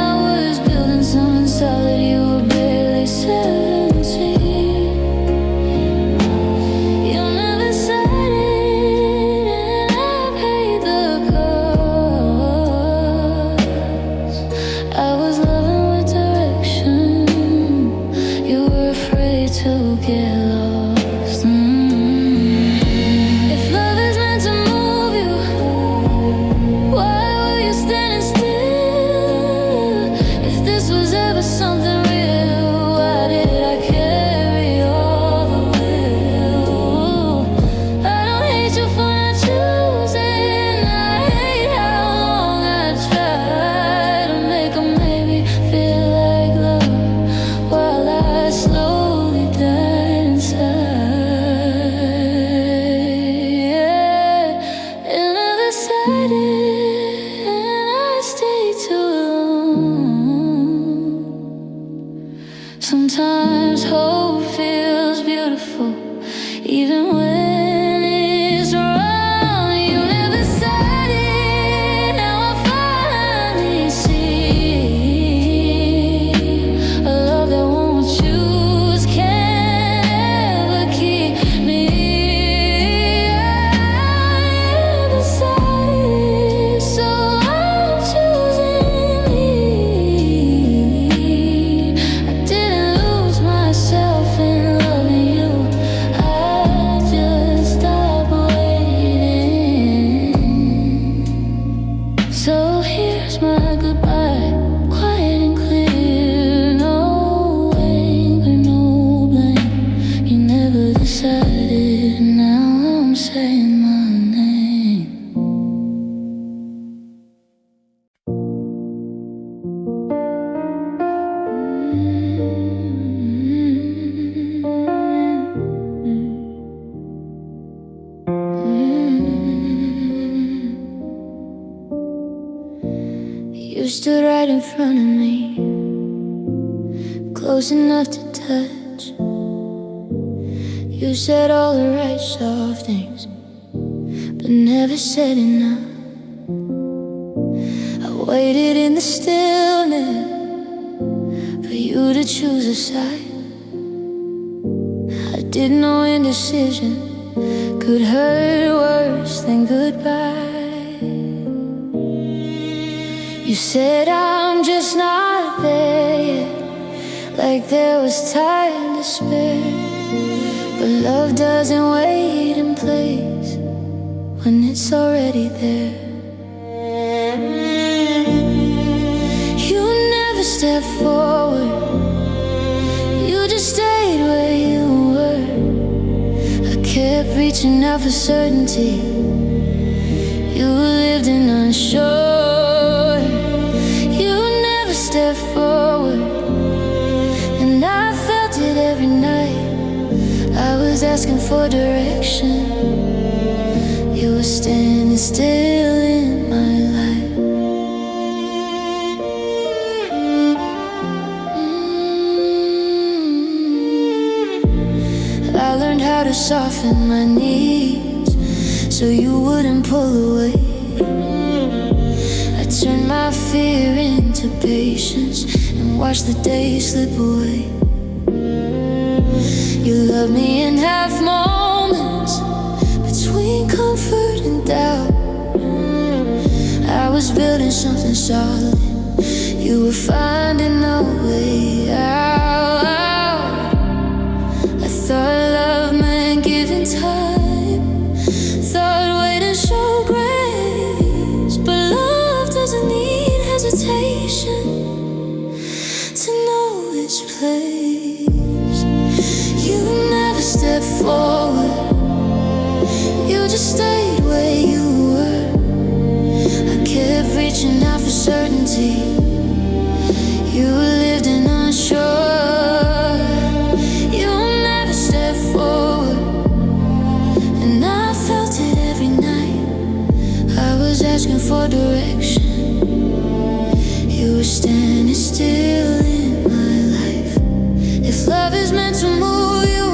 Sometimes hope feels beautiful, even when it's wrong. You never said it, now I finally see a love that won't choose can't ever keep me. I decided, so I'm choosing me. I didn't lose myself in loving you, I just stopped waiting. So here's my goodbye, quiet and clear, no anger, no blame. You never decided, now I'm saying my name. You stood right in front of me, close enough to touch. You said all the right soft things, but never said enough. I waited in the stillness for you to choose a side. I didn't know indecision could hurt worse than goodbye. You said I'm just not there yet, like there was time to spare. But love doesn't wait in place when it's already there. You never stepped forward, you just stayed where you were. I kept reaching out for certainty, you lived in unsure. Step forward, and I felt it every night. I was asking for direction, you were standing still in my life. I learned how to soften my knees so you wouldn't pull away. Turn my fear into patience and watch the days slip away. You love me in half moments, between comfort and doubt. I was building something solid, you were finding a way out. I thought love meant giving time, thought waiting showed grace, but love doesn't need hesitation to know its place. You never stepped forward, you just stayed where you were. I kept reaching out for certainty, you lived in unsure. You never stepped forward, and I felt it every night. I was asking for direction, you were standing still in my life. If love is meant to move you,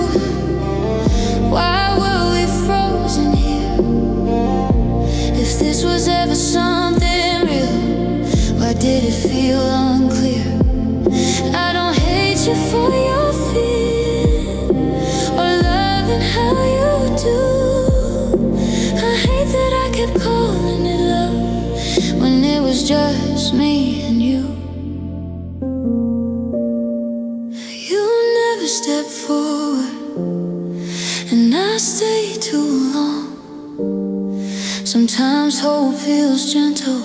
why were we frozen here? If this was ever something real, why did it feel unclear? I don't hate you for your fear or loving how you do. I hate that I kept calling it love when it was just me and you. You never stepped forward, and I stayed too long. Sometimes hope feels gentle,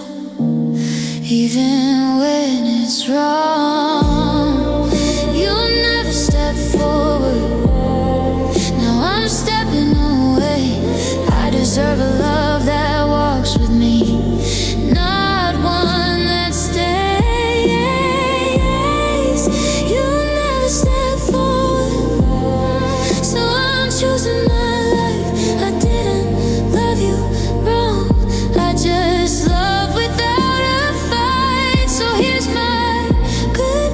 even when it's wrong. You never stepped forward, now I'm stepping away. I deserve a love that walks with me, not one that stays. You never stepped forward, so I'm choosing my life. I didn't love you wrong, I just love without a fight. So here's my good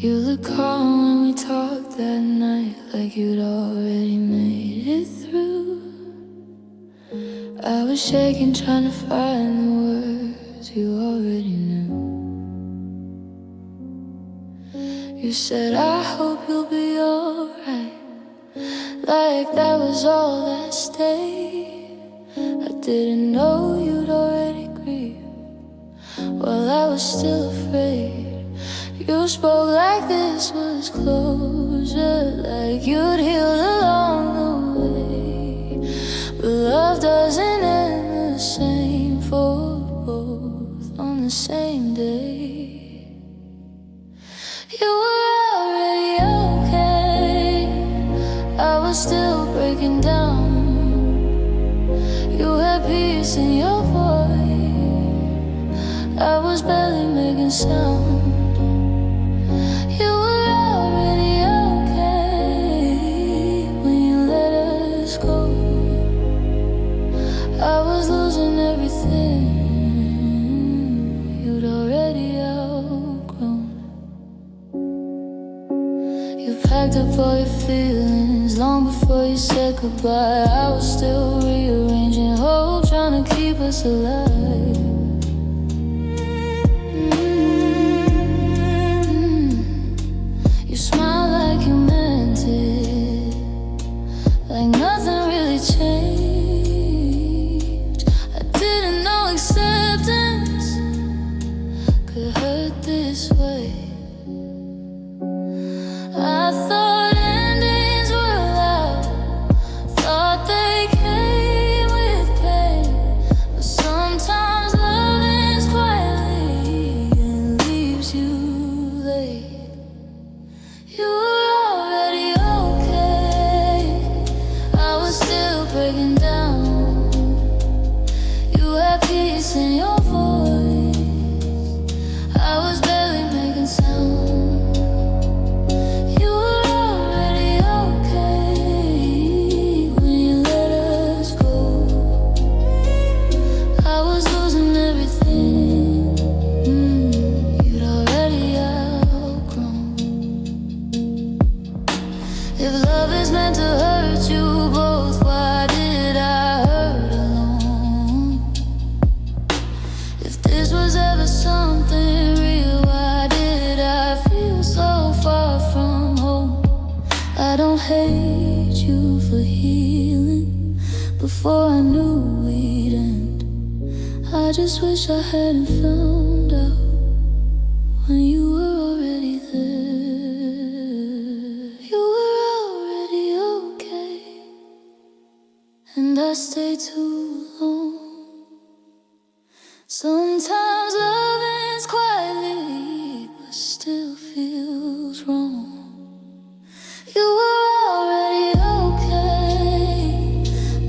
You look calm when we talked that night, like you'd already made it through. I was shaking, trying to find the words you already knew. You said, I hope you'll be alright, like that was all that stayed. I didn't know you'd already grieved, while I was still afraid. You spoke like this was closure, like you'd healed along the way. But love doesn't end the same for both on the same day. You were already okay, I was still breaking down. You had peace in your voice, I was barely making sound. You were already okay when you let us go. I was losing everything you'd already outgrown. You packed up all your feelings long before you said goodbye. I was still rearranging hope, trying to keep us alive. You smiled like you meant it, like nothing really changed. I didn't know acceptance could hurt this way. I thought endings were loud, thought they came with pain. But sometimes love ends quietly and leaves you late. You were already okay, I was still breaking down. You had peace in your voice, I was barely making sound. You were already okay when you let us go. I was losing everything you'd already outgrown. If love is meant to hurt you both, why did I hurt alone? If this was ever something real, why did I feel so far from home? I don't hate you for healing before I knew we'd end. I just wish I hadn't found out when you were already there. You were already okay, and I stayed too long. Sometimes love ends quietly, but still feels wrong. You were already okay,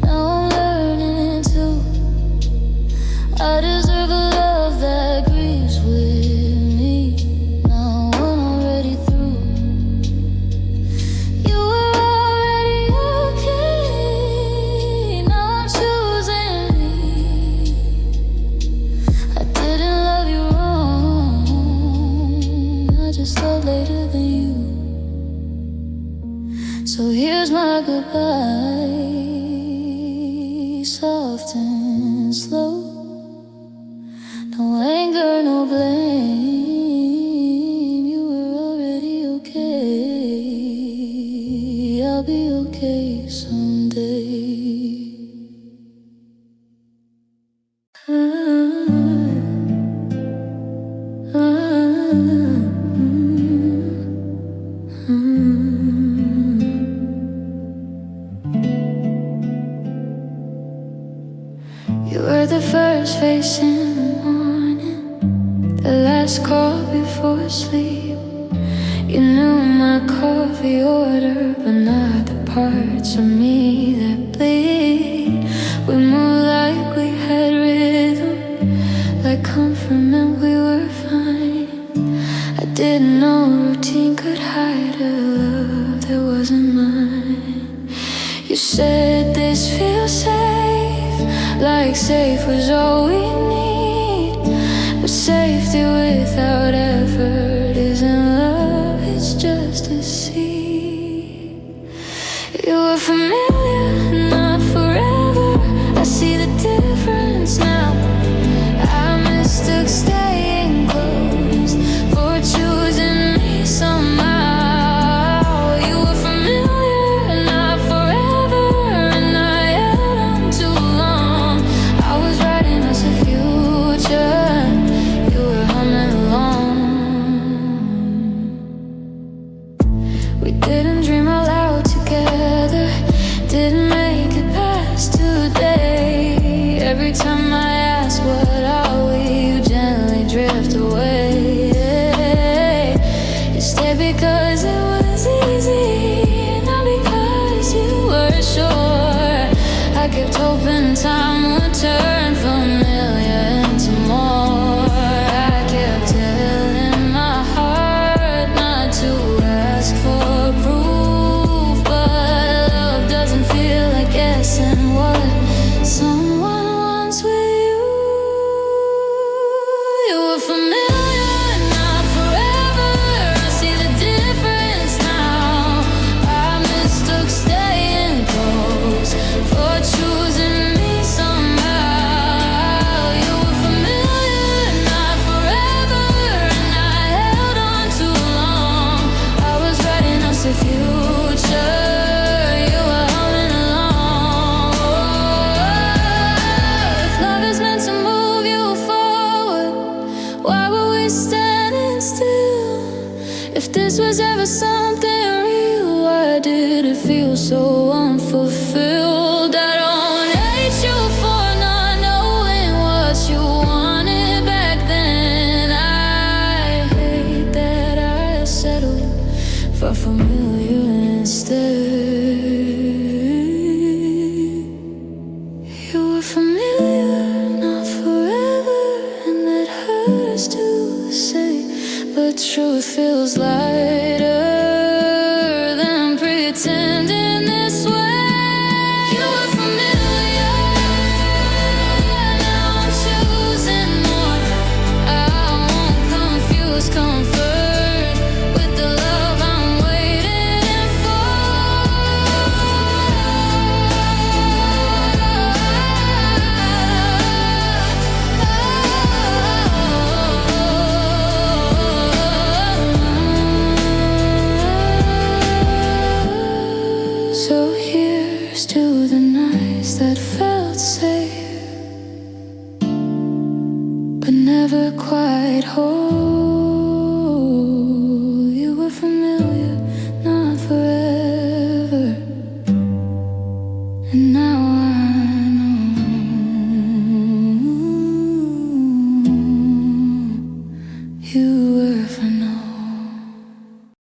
now I'm learning to. I deserve a love that grieves with me. Now I'm already through. You were already okay, now I'm choosing me. I didn't love you wrong, I just loved later than you. So here's my goodbye, soft and slow. No anger, no blame. You were already okay, I'll be okay someday. You were the first face in the morning, the last call before sleep. You knew my coffee order, but not the parts of me that bleed. We moved like we had rhythm, like comfort meant we were fine. I didn't know routine could hide a love that wasn't mine. You said this feels safe, like safe was all we need. But safety without effort isn't love. kept hoping time would turn familiar into more. I kept telling my heart not to ask for proof, but love doesn't feel like guessing what someone wants with you. You were familiar, not forever. I see the difference now. I mistook staying close for choosing me somehow. You were familiar, not forever, and I held on too long. I was writing us a future. You were humming along. If love is meant to move you forward, why were we standing still? If this was ever something real, why did it feel so unfulfilled? I don't hate you for not knowing what you wanted back then. I hate that I settled for familiar instead. You were familiar, not forever, and that hurts to say, but truth feels lighter than pretending this way. You were familiar, now I'm choosing more. I won't confuse comfort with the love I'm waiting for. So here's to the nights that felt safe, but never quite whole.